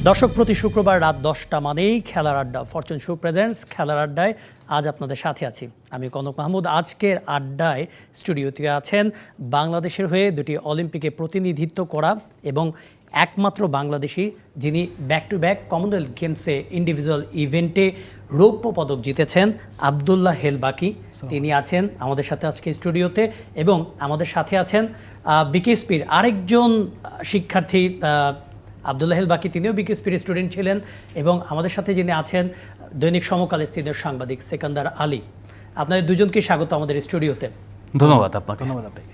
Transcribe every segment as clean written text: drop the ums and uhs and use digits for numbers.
দর্শক, প্রতি শুক্রবার রাত 10টা মানেই খেলার আড্ডা। ফরচুন শো প্রেজেন্টস খেলার আড্ডায় আজ আপনাদের সাথে আছি আমি কনক মাহমুদ। আজকের আড্ডায় স্টুডিওতে আছেন বাংলাদেশের হয়ে দুটি অলিম্পিকে প্রতিনিধিত্ব করা এবং একমাত্র বাংলাদেশি যিনি ব্যাক টু ব্যাক কমনওয়েলথ গেমসে ইন্ডিভিজুয়াল ইভেন্টে রৌপ্য পদক জিতেছেন, আবদুল্লাহ হেল বাকি। তিনি আছেন আমাদের সাথে আজকে স্টুডিওতে এবং আমাদের সাথে আছেন বিকেএসপির আরেকজন শিক্ষার্থী আবদুল্লাহ হেল বাকি। তিনিও বিকেএসপির স্টুডেন্ট ছিলেন এবং আমাদের সাথে যিনি আছেন দৈনিক সমকালের সিনিয়র সাংবাদিক সেকান্দার আলী। আপনাদের দুজনকে স্বাগত আমাদের স্টুডিওতে। ধন্যবাদ আপনাকে। ধন্যবাদ আপনাকে।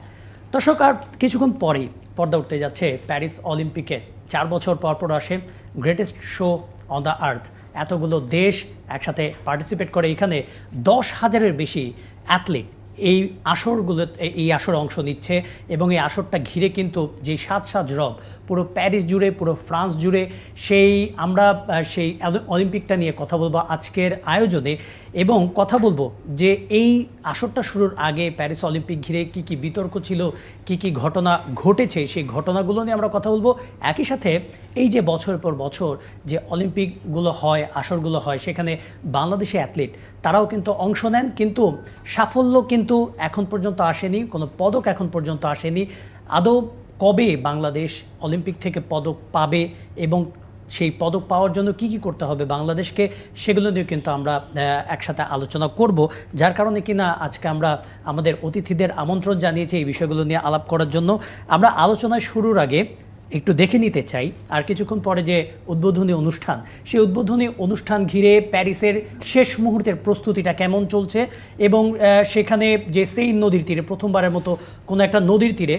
দর্শক, আর কিছুক্ষণ পরেই পর্দা উঠতে যাচ্ছে প্যারিস অলিম্পিকে। 4 বছর পর পর আসে greatest show on the earth. এতগুলো দেশ একসাথে পার্টিসিপেট করে। এখানে 10,000-এর বেশি অ্যাথলিট এই এই আসরে অংশ নিচ্ছে এবং এই আসরটা ঘিরে কিন্তু যে সাজ রব পুরো প্যারিস জুড়ে, পুরো ফ্রান্স জুড়ে, আমরা সেই অলিম্পিকটা নিয়ে কথা বলবো আজকের আয়োজনে। এবং কথা বলবো যে এই আসরটা শুরুর আগে প্যারিস অলিম্পিক ঘিরে কি কি বিতর্ক ছিল, কি কি ঘটনা ঘটেছে, সেই ঘটনাগুলো নিয়ে আমরা কথা বলবো। একই সাথে এই যে বছর পর বছর যে অলিম্পিকগুলো হয়, আসরগুলো হয়, সেখানে বাংলাদেশি অ্যাথলিট তারাও কিন্তু অংশ নেন, কিন্তু সাফল্য কিন্তু এখন পর্যন্ত আসেনি, কোনো পদক এখন পর্যন্ত আসেনি। আদৌ কবে বাংলাদেশ অলিম্পিক থেকে পদক পাবে এবং সেই পদক পাওয়ার জন্য কি কি করতে হবে বাংলাদেশকে, সেগুলো নিয়ে কিন্তু আমরা একসাথে আলোচনা করব। যার কারণে কিনা আজকে আমরা আমাদের অতিথিদের আমন্ত্রণ জানিয়েছি এই বিষয়গুলো নিয়ে আলাপ করার জন্য। আমরা আলোচনায় শুরুর আগে একটু দেখে নিতে চাই আর কিছুক্ষণ পরে যে উদ্বোধনী অনুষ্ঠান, সেই উদ্বোধনী অনুষ্ঠান ঘিরে প্যারিসের শেষ মুহূর্তের প্রস্তুতিটা কেমন চলছে এবং সেখানে যে সেইন নদীর তীরে প্রথমবারের মতো কোনো একটা নদীর তীরে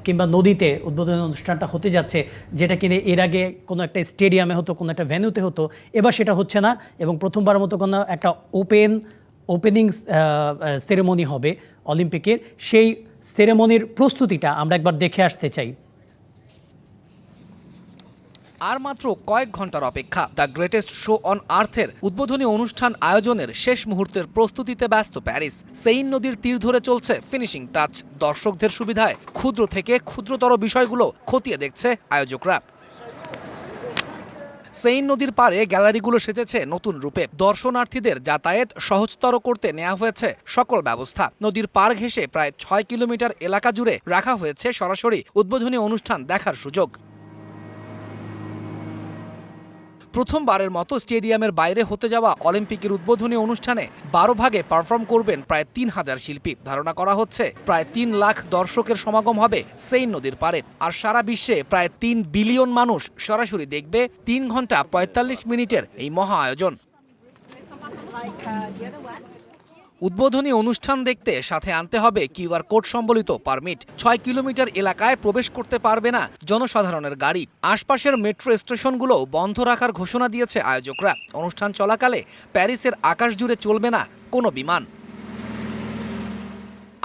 কিংবা নদীতে উদ্বোধনী অনুষ্ঠানটা হতে যাচ্ছে, যেটা কিনে এর আগে কোনো একটা স্টেডিয়ামে হতো, কোনো একটা ভেন্যুতে হতো, এবার সেটা হচ্ছে না এবং প্রথমবারের মতো কোনো একটা ওপেনিং সেরেমনি হবে অলিম্পিকের। সেই সেরেমনির প্রস্তুতিটা আমরা একবার দেখে আসতে চাই। আর মাত্র কয়েক ঘন্টার অপেক্ষা দ্য গ্রেটেস্ট শো অন আর্থের উদ্বোধনী অনুষ্ঠান আয়োজনের শেষ মুহূর্তের প্রস্তুতিতে ব্যস্ত প্যারিস। সেইন নদীর তীর ধরে চলছে ফিনিশিং টাচ। দর্শকদের সুবিধায় ক্ষুদ্র থেকে ক্ষুদ্রতর বিষয়গুলো খতিয়ে দেখছে আয়োজকরা। সেইন নদীর পাড়ে গ্যালারিগুলো সেজেছে নতুন রূপে। দর্শনার্থীদের যাতায়াত সহজতর করতে নেওয়া হয়েছে সকল ব্যবস্থা। নদীর পাড় ঘেঁষে প্রায় 6 কিলোমিটার এলাকা জুড়ে রাখা হয়েছে সরাসরি উদ্বোধনী অনুষ্ঠান দেখার সুযোগ। প্রথমবারের মতো স্টেডিয়ামের বাইরে হতে যাওয়া অলিম্পিকের উদ্বোধনী অনুষ্ঠানে 12 ভাগে পারফর্ম করবেন প্রায় 3000 শিল্পী। ধারণা করা হচ্ছে প্রায় 3 লাখ দর্শকের সমাগম হবে সেইন নদীর পাড়ে। আর সারা বিশ্বে প্রায় 3 বিলিয়ন মানুষ সরাসরি দেখবে 3 ঘন্টা 45 মিনিটের এই মহা আয়োজন। উদ্বোধনী অনুষ্ঠান দেখতে সাথে আনতে হবে কিউআর কোড সম্বলিত পারমিট। 6 কিলোমিটার এলাকায় প্রবেশ করতে পারবে না জনসাধারণের গাড়ি। আশপাশের মেট্রো স্টেশনগুলো বন্ধ রাখার ঘোষণা দিয়েছে আয়োজকরা। অনুষ্ঠান চলাকালে প্যারিসের আকাশ জুড়ে চলবে না কোনো বিমান।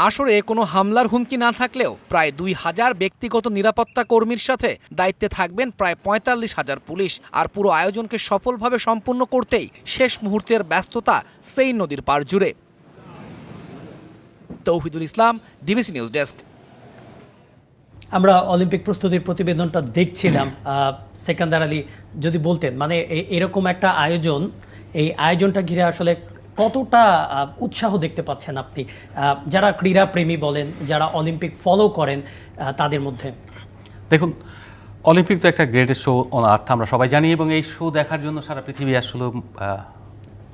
আসরে কোনো হামলার হুমকি না থাকলেও প্রায় 2000 ব্যক্তিগত নিরাপত্তা কর্মীর সাথে দায়িত্বে থাকবেন প্রায় 45,000 পুলিশ। আর পুরো আয়োজনকে সফলভাবে সম্পূর্ণ করতেই শেষ মুহূর্তের ব্যস্ততা সেইন নদীর পাড় জুড়ে। তৌহিদুল ইসলাম, ডিবিসি নিউজ ডেস্ক। আমরা অলিম্পিক প্রস্তুতির প্রতিবেদনটা দেখছিলাম। সেকান্দার আলী, যদি বলতেন মানে এরকম একটা আয়োজন, এই আয়োজনটা ঘিরে আসলে কতটা উৎসাহ দেখতে পাচ্ছেন আপনি, যারা ক্রীড়াপ্রেমী বলেন, যারা অলিম্পিক ফলো করেন তাদের মধ্যে? দেখুন, অলিম্পিক তো একটা গ্রেটেস্ট শো অন আর্থ, আমরা সবাই জানি, এবং এই শো দেখার জন্য সারা পৃথিবী আসলে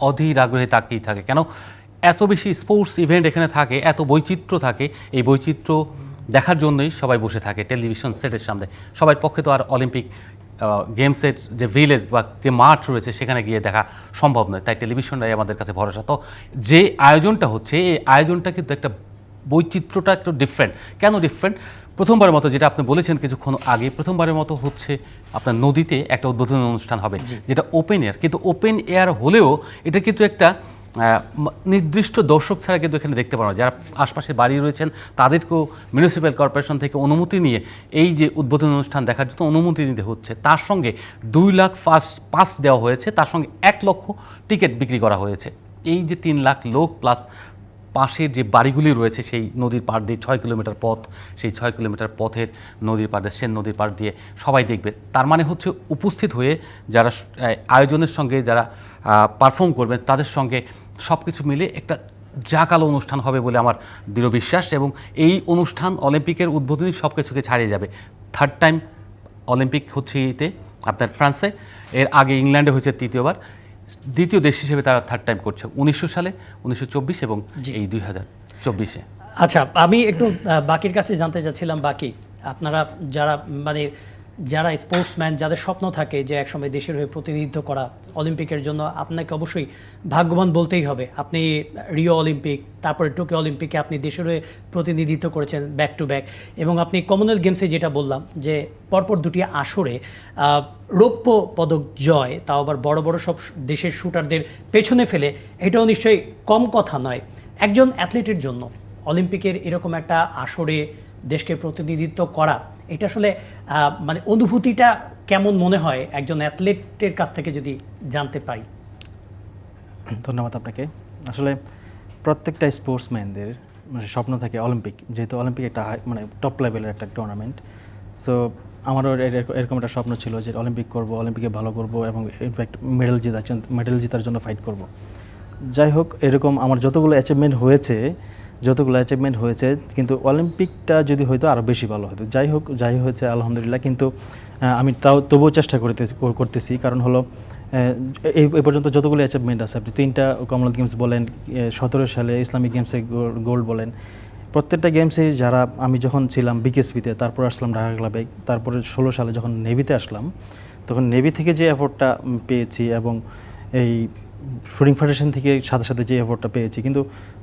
অধীর আগ্রহে তাকিয়ে থাকে। কেন এত বেশি স্পোর্টস ইভেন্ট এখানে থাকে, এত বৈচিত্র্য থাকে। এই বৈচিত্র্য দেখার জন্যই সবাই বসে থাকে টেলিভিশন সেটের সামনে। সবার পক্ষে তো আর অলিম্পিক গেমসের যে ভিলেজ বা যে মাঠ রয়েছে সেখানে গিয়ে দেখা সম্ভব নয়, তাই টেলিভিশনটাই আমাদের কাছে ভরসা। তো যে আয়োজনটা হচ্ছে, এই আয়োজনটা কিন্তু একটা বৈচিত্র্যটা একটু ডিফারেন্ট। কেন ডিফারেন্ট? প্রথমবারের মতো, যেটা আপনি বলেছেন কিছুক্ষণ আগে, প্রথমবারের মতো হচ্ছে আপনার নদীতে একটা উদ্বোধনী অনুষ্ঠান হবে, যেটা ওপেন এয়ার। কিন্তু ওপেন এয়ার হলেও এটা কিন্তু একটা নির্দিষ্ট দর্শক ছাড়া কিন্তু এখানে দেখতে পারো। যারা আশপাশে বাড়ি রয়েছেন তাদেরকেও মিউনিসিপ্যাল কর্পোরেশন থেকে অনুমতি নিয়ে এই যে উদ্বোধনী অনুষ্ঠান দেখার জন্য অনুমতি নিতে হচ্ছে। তার সঙ্গে 2 লাখ পাস দেওয়া হয়েছে, তার সঙ্গে 1 লক্ষ টিকিট বিক্রি করা হয়েছে। এই যে 3 লাখ লোক প্লাস পাশের যে বাড়িগুলি রয়েছে সেই নদীর পাড় দিয়ে 6 কিলোমিটার পথ, সেই 6 কিলোমিটার পথের নদীর পাড় দিয়ে, সেন নদীর পাড় দিয়ে সবাই দেখবে। তার মানে হচ্ছে উপস্থিত হয়ে যারা আয়োজনের সঙ্গে যারা পারফর্ম করবেন তাদের সঙ্গে সব কিছু মিলে একটা জাঁকালো অনুষ্ঠান হবে বলে আমার দৃঢ় বিশ্বাস। এবং এই অনুষ্ঠান অলিম্পিকের উদ্বোধনী সব কিছুকে ছাড়িয়ে যাবে। থার্ড টাইম অলিম্পিক হচ্ছে এতে আপনার ফ্রান্সে, এর আগে ইংল্যান্ডে হয়েছে তৃতীয়বার, দ্বিতীয় দেশ হিসেবে তারা থার্ড টাইম করছে 1900 সালে, 1924 এবং এই 2024-এ। আচ্ছা, আমি একটু বাকির কাছে জানতে চাচ্ছিলাম, বাকি আপনারা যারা স্পোর্টসম্যান, যাদের স্বপ্ন থাকে যে একসময় দেশের হয়ে প্রতিনিধিত্ব করা অলিম্পিকের জন্য, আপনাকে অবশ্যই ভাগ্যবান বলতেই হবে। আপনি রিও অলিম্পিক, তারপরে টোকিও অলিম্পিকে আপনি দেশের হয়ে প্রতিনিধিত্ব করেছেন ব্যাক টু ব্যাক, এবং আপনি কমনওয়েলথ গেমসে যেটা বললাম যে পরপর দুটি আসরে রৌপ্য পদক জয়, তাও আবার বড় বড় সব দেশের শুটারদের পেছনে ফেলে, এটাও নিশ্চয়ই কম কথা নয়। একজন অ্যাথলিটের জন্য অলিম্পিকের এরকম একটা আসরে দেশকে প্রতিনিধিত্ব করা, এটা আসলে অনুভূতিটা কেমন মনে হয় একজন অ্যাথলেটের কাছ থেকে যদি জানতে পারি? ধন্যবাদ আপনাকে। আসলে প্রত্যেকটা স্পোর্টসম্যানদের স্বপ্ন থাকে অলিম্পিক, যেহেতু অলিম্পিক একটা টপ লেভেলের একটা টুর্নামেন্ট। সো আমারও এরকম একটা স্বপ্ন ছিল যে অলিম্পিক করব, অলিম্পিকে ভালো করব এবং ইনফ্যাক্ট মেডেল জেতার জন্য ফাইট করব। যাই হোক, এরকম আমার যতগুলো অ্যাচিভমেন্ট হয়েছে, কিন্তু অলিম্পিকটা যদি হয়তো আরও বেশি ভালো হতো। যাই হয়েছে আলহামদুলিল্লাহ। কিন্তু আমি তবুও চেষ্টা করতেছি, কারণ হলো এই পর্যন্ত যতগুলো অ্যাচিভমেন্ট আছে, আপনি 3টা কমনওয়েলথ গেমস বলেন, 17 সালে ইসলামিক গেমসে গোল্ড বলেন, প্রত্যেকটা গেমসে যারা আমি যখন ছিলাম বিকেএসপিতে, তারপর আসলাম ঢাকা ক্লাবে, তারপরে 16 সালে যখন নেভিতে আসলাম, তখন নেভি থেকে যে অ্যাওয়ার্ডটা পেয়েছি এবং এই শুটিং ফেডারেশন থেকে সাথে সাথে যে অ্যাওয়ার্ডটা পেয়েছি, কিন্তু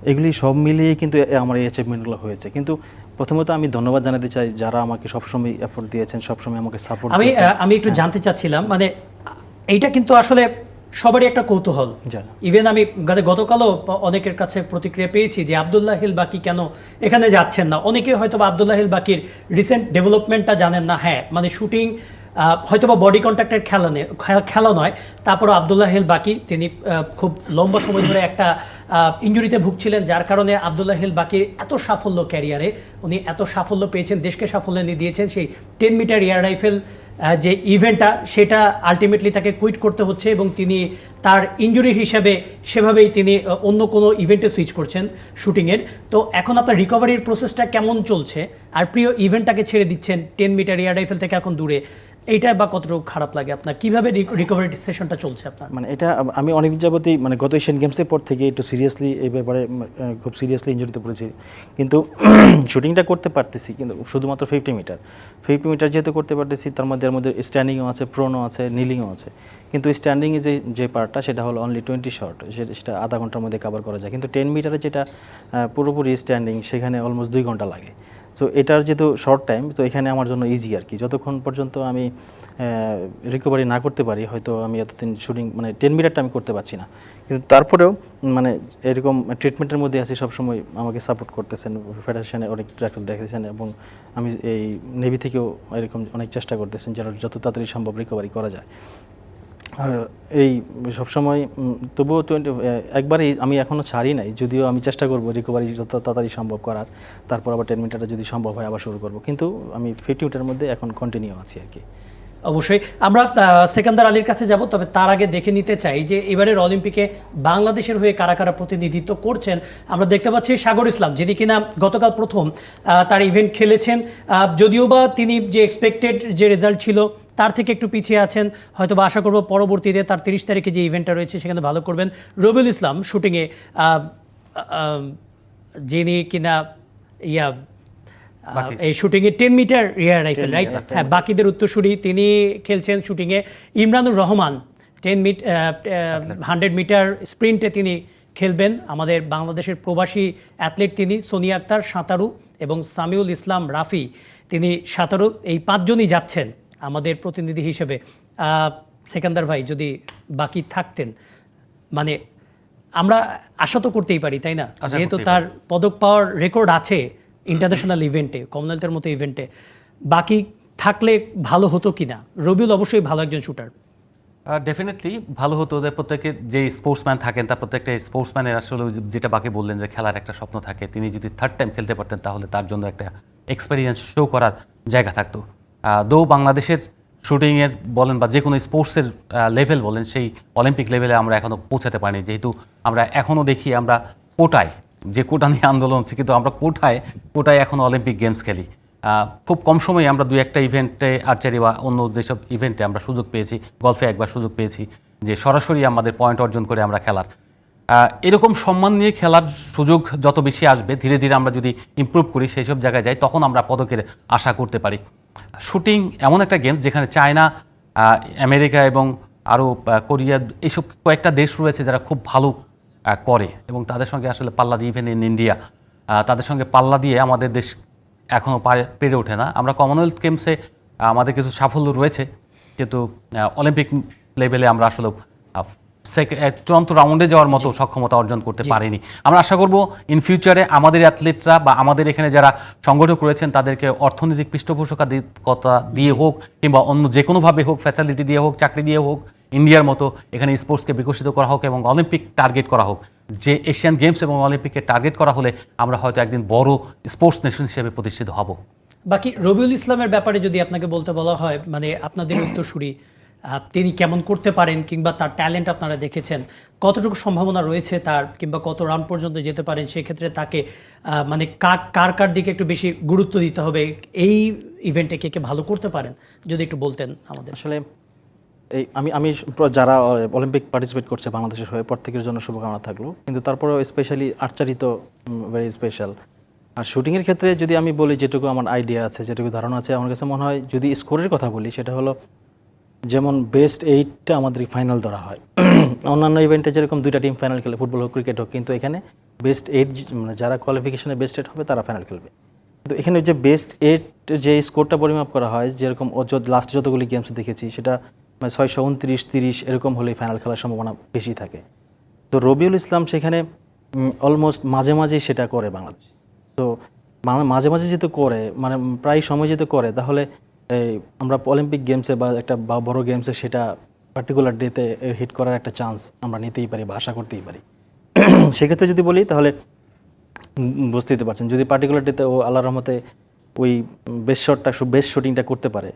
এগুলি সব মিলিয়ে কিন্তু আমার এই অ্যাচিভমেন্টগুলো হয়েছে। কিন্তু প্রথমত আমি ধন্যবাদ জানাতে চাই যারা আমাকে সবসময় এফোর্ট দিয়েছেন, সবসময় আমাকে সাপোর্ট দিয়েছেন। আমি একটু জানতে চাচ্ছিলাম, এইটা কিন্তু আসলে সবারই একটা কৌতূহল। ইভেন আমি গতকালও অনেকের কাছে প্রতিক্রিয়া পেয়েছি যে আব্দুল্লাহ হিল বাকি কেন এখানে যাচ্ছেন না। অনেকে হয়তো আব্দুল্লাহ হিল বাকির রিসেন্ট ডেভেলপমেন্টটা জানেন না। হ্যাঁ, শুটিং হয়তোবা বডি কন্ট্যাক্টের খেলা নয়, তারপরও আব্দুল্লাহ হিল বাকি তিনি খুব লম্বা সময় ধরে একটা ইনজুরিতে ভুগছিলেন, যার কারণে আব্দুল্লাহ হিল বাকির এত সাফল্য ক্যারিয়ারে, উনি এত সাফল্য পেয়েছেন, দেশকে সাফল্য এনে দিয়েছেন। সেই 10 মিটার এয়ার রাইফেল যে ইভেন্টটা, সেটা আলটিমেটলি তাকে কুইট করতে হচ্ছে এবং তিনি তার ইনজুরির হিসাবে সেভাবেই তিনি অন্য কোনো ইভেন্টে সুইচ করছেন শুটিংয়ের। তো এখন আপনার রিকভারির প্রসেসটা কেমন চলছে? আর প্রিয় ইভেন্টটাকে ছেড়ে দিচ্ছেন 10 মিটার এয়ার রাইফেল থেকে এখন দূরে, এইটা বা কতটুকু খারাপ লাগে আপনার? কিভাবে রিকভারি সেশনটা চলছে আপনার? এটা আমি অনেকদিন যাবতই গত এশিয়ান গেমসের পর থেকে একটু সিরিয়াসলি এই ব্যাপারে খুব সিরিয়াসলি ইনজুরিতে পড়েছি, কিন্তু শুটিংটা করতে পারতেছি, কিন্তু শুধুমাত্র 50 মিটার যেহেতু করতে পারতেছি, তার মধ্যে স্ট্যান্ডিংও আছে, প্রোনও আছে, নিলিংও আছে। কিন্তু স্ট্যান্ডিংয়ে যে পার্টটা, সেটা হলো অনলি 20 শট, সেটা আধা ঘন্টার মধ্যে কভার করা যায়। কিন্তু 10 মিটারে যেটা পুরোপুরি স্ট্যান্ডিং, সেখানে অলমোস্ট 2 ঘন্টা লাগে। সো এটার যেহেতু শর্ট টাইম, তো এখানে আমার জন্য ইজি আর কি। যতক্ষণ পর্যন্ত আমি রিকভারি না করতে পারি, হয়তো আমি এতদিন শুটিং 10 মিটারটা আমি করতে পারছি না, কিন্তু তারপরেও এরকম ট্রিটমেন্টের মধ্যে আছি। সবসময় আমাকে সাপোর্ট করতেছেন ফেডারেশনে, অনেক ডাক্তার দেখেছেন, এবং আমি এই নেভি থেকেও এরকম অনেক চেষ্টা করতেছেন যেন যত তাড়াতাড়ি সম্ভব রিকভারি করা যায়। আর এই সবসময় তবুও একবারেই আমি এখনও ছাড়ি নাই, যদিও আমি চেষ্টা করব রিকভারি যত তাড়াতাড়ি সম্ভব করার। তারপর আবার 10 মিটারটা যদি সম্ভব হয় আবার শুরু করব, কিন্তু আমি 50 মিটারের মধ্যে এখন কন্টিনিউ আছি আর কি। অবশ্যই আমরা সেকান্দার আলীর কাছে যাব, তবে তার আগে দেখে নিতে চাই যে এবারের অলিম্পিকে বাংলাদেশের হয়ে কারা কারা প্রতিনিধিত্ব করছেন। আমরা দেখতে পাচ্ছি সাগর ইসলাম, যিনি কিনা গতকাল প্রথম তার ইভেন্ট খেলেছেন, যদিও বা তিনি যে এক্সপেক্টেড যে রেজাল্ট ছিল তার থেকে একটু পিছিয়ে আছেন। হয়তো বা আশা করবো পরবর্তীতে তার 30 তারিখে যে ইভেন্টটা রয়েছে সেখানে ভালো করবেন। রবিউল ইসলাম শুটিংয়ে, যিনি কিনা এই শুটিংয়ে 10 মিটার এয়ার রাইফেল, রাইট? হ্যাঁ, বাকিদের উত্তরসূরি তিনি খেলছেন শুটিংয়ে। ইমরানুর রহমান 100 মিটার স্প্রিন্টে তিনি খেলবেন। আমাদের বাংলাদেশের প্রবাসী অ্যাথলিট তিনি। সোনিয়া আক্তার সাঁতারু এবং সামিউল ইসলাম রাফি তিনি সাঁতারু। এই 5 জনই যাচ্ছেন আমাদের প্রতিনিধি হিসেবে। সেকান্দার ভাই, যদি বাকি থাকতেন, আমরা আশা তো করতেই পারি, তাই না? যেহেতু তার পদক পাওয়ার রেকর্ড আছে ইন্টারন্যাশনাল ইভেন্টে, কমনওয়েলথের মতো ইভেন্টে, বাকি থাকলে ভালো হতো কিনা? রবিউল অবশ্যই ভালো একজন শুটার। ডেফিনেটলি ভালো হতো যে প্রত্যেকে যে স্পোর্টসম্যান থাকেন তার প্রত্যেকটা স্পোর্টসম্যানের আসলে ওই যেটা বাকি বললেন যে খেলার একটা স্বপ্ন থাকে, তিনি যদি থার্ড টাইম খেলতে পারতেন তাহলে তার জন্য একটা এক্সপেরিয়েন্স শো করার জায়গা থাকতো। দো বাংলাদেশের শুটিংয়ের বলেন বা যে কোনো স্পোর্টসের লেভেল বলেন, সেই অলিম্পিক লেভেলে আমরা এখনও পৌঁছাতে পারিনি, যেহেতু আমরা এখনও দেখি আমরা কোটায়, যে কোটা নিয়ে আন্দোলন হচ্ছে, কিন্তু আমরা কোটায় এখনও অলিম্পিক গেমস খেলি। খুব কম সময়ে আমরা দুই একটা ইভেন্টে, আর্চারি বা অন্য যেসব ইভেন্টে আমরা সুযোগ পেয়েছি, গলফে একবার সুযোগ পেয়েছি যে সরাসরি আমাদের পয়েন্ট অর্জন করে আমরা খেলার। এরকম সম্মান নিয়ে খেলার সুযোগ যত বেশি আসবে, ধীরে ধীরে আমরা যদি ইমপ্রুভ করি, সেই সব জায়গায় যাই, তখন আমরা পদকের আশা করতে পারি। শুটিং এমন একটা গেমস যেখানে চায়না, আমেরিকা এবং আরও কোরিয়া, এইসব কয়েকটা দেশ রয়েছে যারা খুব ভালো করে, এবং তাদের সঙ্গে আসলে পাল্লা দিয়ে, ইভেন ইন ইন্ডিয়া, তাদের সঙ্গে পাল্লা দিয়ে আমাদের দেশ এখনও পেরে ওঠে না। আমরা কমনওয়েলথ গেমসে আমাদের কিছু সাফল্য রয়েছে, কিন্তু অলিম্পিক লেভেলে আমরা আসলে চূড়ান্ত রাউন্ডে যাওয়ার মতো সক্ষমতা অর্জন করতে পারিনি। আমরা আশা করব ইন ফিউচারে আমাদের অ্যাথলেটরা বা আমাদের এখানে যারা সংগঠক রয়েছেন তাদেরকে অর্থনৈতিক পৃষ্ঠপোষকতা দিয়ে হোক, কিংবা অন্য যে কোনোভাবে হোক, ফ্যাসিলিটি দিয়ে হোক, চাকরি দিয়ে হোক, ইন্ডিয়ার মতো এখানে স্পোর্টসকে বিকশিত করা হোক এবং অলিম্পিক টার্গেট করা হোক। যে এশিয়ান গেমস এবং অলিম্পিককে টার্গেট করা হলে আমরা হয়তো একদিন বড় স্পোর্টস নেশন হিসেবে প্রতিষ্ঠিত হব। বাকি রবিউল ইসলামের ব্যাপারে যদি আপনাকে বলতে বলা হয়, মানে আপনাদের উত্তরসূরি, তিনি কেমন করতে পারেন কিংবা তার ট্যালেন্ট আপনারা দেখেছেন, কতটুকু সম্ভাবনা রয়েছে তার, কিংবা কত রান পর্যন্ত যেতে পারেন, সেক্ষেত্রে তাকে মানে কার দিকে একটু বেশি গুরুত্ব দিতে হবে, এই ইভেন্টে কে ভালো করতে পারেন, যদি একটু বলতেন আমাদের। আসলে এই আমি যারা অলিম্পিক পার্টিসিপেট করছে বাংলাদেশের হয়ে, প্রত্যেকের জন্য শুভকামনা থাকলো, কিন্তু তারপরেও স্পেশালি আর্চারি তো ভেরি স্পেশাল। আর শুটিংয়ের ক্ষেত্রে যদি আমি বলি, যেটুকু আমার আইডিয়া আছে, যেটুকু ধারণা আছে, আমার কাছে মনে হয় যদি স্কোরের কথা বলি, সেটা হলো যেমন বেস্ট 8টা আমাদের ফাইনাল ধরা হয়। অন্যান্য ইভেন্টে যেরকম 2টা টিম ফাইনাল খেলে, ফুটবল হোক, ক্রিকেট হোক, কিন্তু এখানে বেস্ট 8, মানে যারা কোয়ালিফিকেশনে বেস্ট 8 হবে তারা ফাইনাল খেলবে। কিন্তু এখানে যে বেস্ট 8 যে স্কোরটা পরিমাপ করা হয়, যেরকম লাস্ট যতগুলি গেমস দেখেছি, সেটা মানে 629, 30 এরকম হলেই ফাইনাল খেলার সম্ভাবনা বেশি থাকে। তো রবিউল ইসলাম সেখানে অলমোস্ট মাঝে মাঝেই সেটা করে বাংলাদেশ। তো মাঝে মাঝে যেহেতু করে, মানে প্রায় সময় যেহেতু করে, তাহলে আমরা অলিম্পিক গেমসে বা একটা বড় গেমসে সেটা পার্টিকুলার ডেতে হিট করার একটা চান্স আমরা নিতেই পারি বা আশা করতেই পারি। সেক্ষেত্রে যদি বলি, তাহলে বুঝতেই তো পারছেন, যদি পার্টিকুলার ডেতে ও আল্লাহর রহমতে ওই বেস্ট শুটিংটা করতে পারে,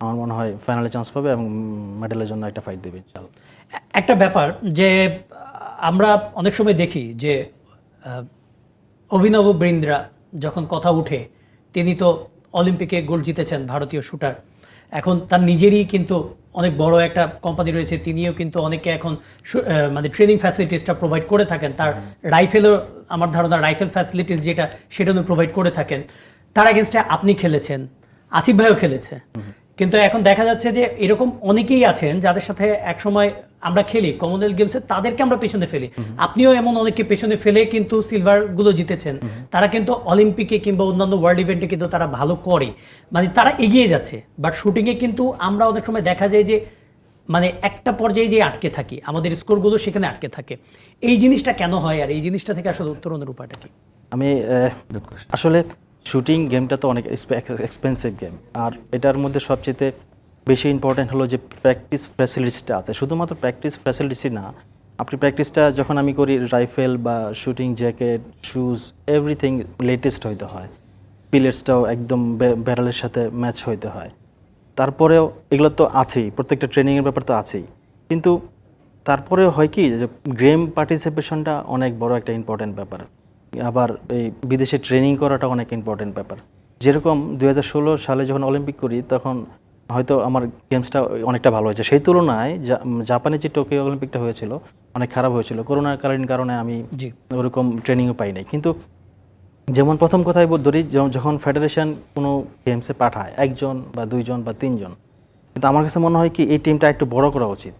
আমার মনে হয় ফাইনালে চান্স পাবে এবং মেডেলের জন্য একটা ফাইট দেবে ইনশাআল্লাহ। একটা ব্যাপার যে আমরা অনেক সময় দেখি যে অভিনব বৃন্দ্রা যখন কথা উঠে, তিনি তো অলিম্পিকে গোল্ড জিতেছেন, ভারতীয় শুটার। এখন তার নিজেরই কিন্তু অনেক বড় একটা কোম্পানি রয়েছে, তিনিও কিন্তু অনেকে এখন মানে ট্রেনিং ফ্যাসিলিটিসটা প্রোভাইড করে থাকেন। তার রাইফেলও, আমার ধারণা রাইফেল ফ্যাসিলিটিস যেটা, সেটা উনি প্রোভাইড করে থাকেন। তার এগেনস্টে আপনি খেলেছেন, আসিফ ভাইও খেলেছে, কিন্তু এখন দেখা যাচ্ছে যে এরকম অনেকেই আছেন যাদের সাথে একসময় আমরা খেলি কমনওয়েলথ গেমসে, তাদেরকে আমরা পেছনে ফেলি। আপনিও এমন অনেককে পেছনে ফেলে কিন্তু সিলভারগুলো জিতেছেন। তারা কিন্তু অলিম্পিকে কিংবা অন্যান্য ওয়ার্ল্ড ইভেন্টে কিন্তু তারা ভালো করে, মানে তারা এগিয়ে যাচ্ছে। বাট শুটিংয়ে কিন্তু আমরা অনেক সময় দেখা যায় যে মানে একটা পর্যায়ে যে আটকে থাকি, আমাদের স্কোরগুলো সেখানে আটকে থাকে। এই জিনিসটা কেন হয়, আর এই জিনিসটা থেকে আসলে উত্তরণের উপায়টা কি? আমি আসলে শুটিং গেমটা তো অনেক এক্সপেন্সিভ গেম, আর এটার মধ্যে সবচেয়ে বেশি ইম্পর্টেন্ট হলো যে প্র্যাকটিস ফ্যাসিলিটিসটা আছে। শুধুমাত্র প্র্যাকটিস ফ্যাসিলিটিসই না, আপনি প্র্যাকটিসটা যখন আমি করি, রাইফেল বা shooting jacket, shoes, everything latest হইতে হয়। পিলেটসটাও একদম ব্যারেলের সাথে ম্যাচ হইতে হয়। তারপরেও এগুলো তো আছেই, প্রত্যেকটা ট্রেনিংয়ের ব্যাপার তো আছেই, কিন্তু তারপরেও হয় কি যে গেম পার্টিসিপেশনটা অনেক বড় একটা ইম্পর্টেন্ট ব্যাপার। আবার এই বিদেশে ট্রেনিং করাটা অনেক ইম্পর্টেন্ট ব্যাপার। যেরকম 2016 সালে যখন অলিম্পিক করি, তখন হয়তো আমার গেমসটা অনেকটা ভালো হয়েছে। সেই তুলনায় জাপানে যে টোকিও অলিম্পিকটা হয়েছিল অনেক খারাপ হয়েছিল, করোনাকালীন কারণে আমি ওরকম ট্রেনিংও পাই নাই। কিন্তু যেমন প্রথম কথাই ধরি, যখন ফেডারেশন কোনো গেমসে পাঠায় 1 জন বা 2 জন বা 3 জন, কিন্তু আমার কাছে মনে হয় কি এই টিমটা একটু বড় করা উচিত।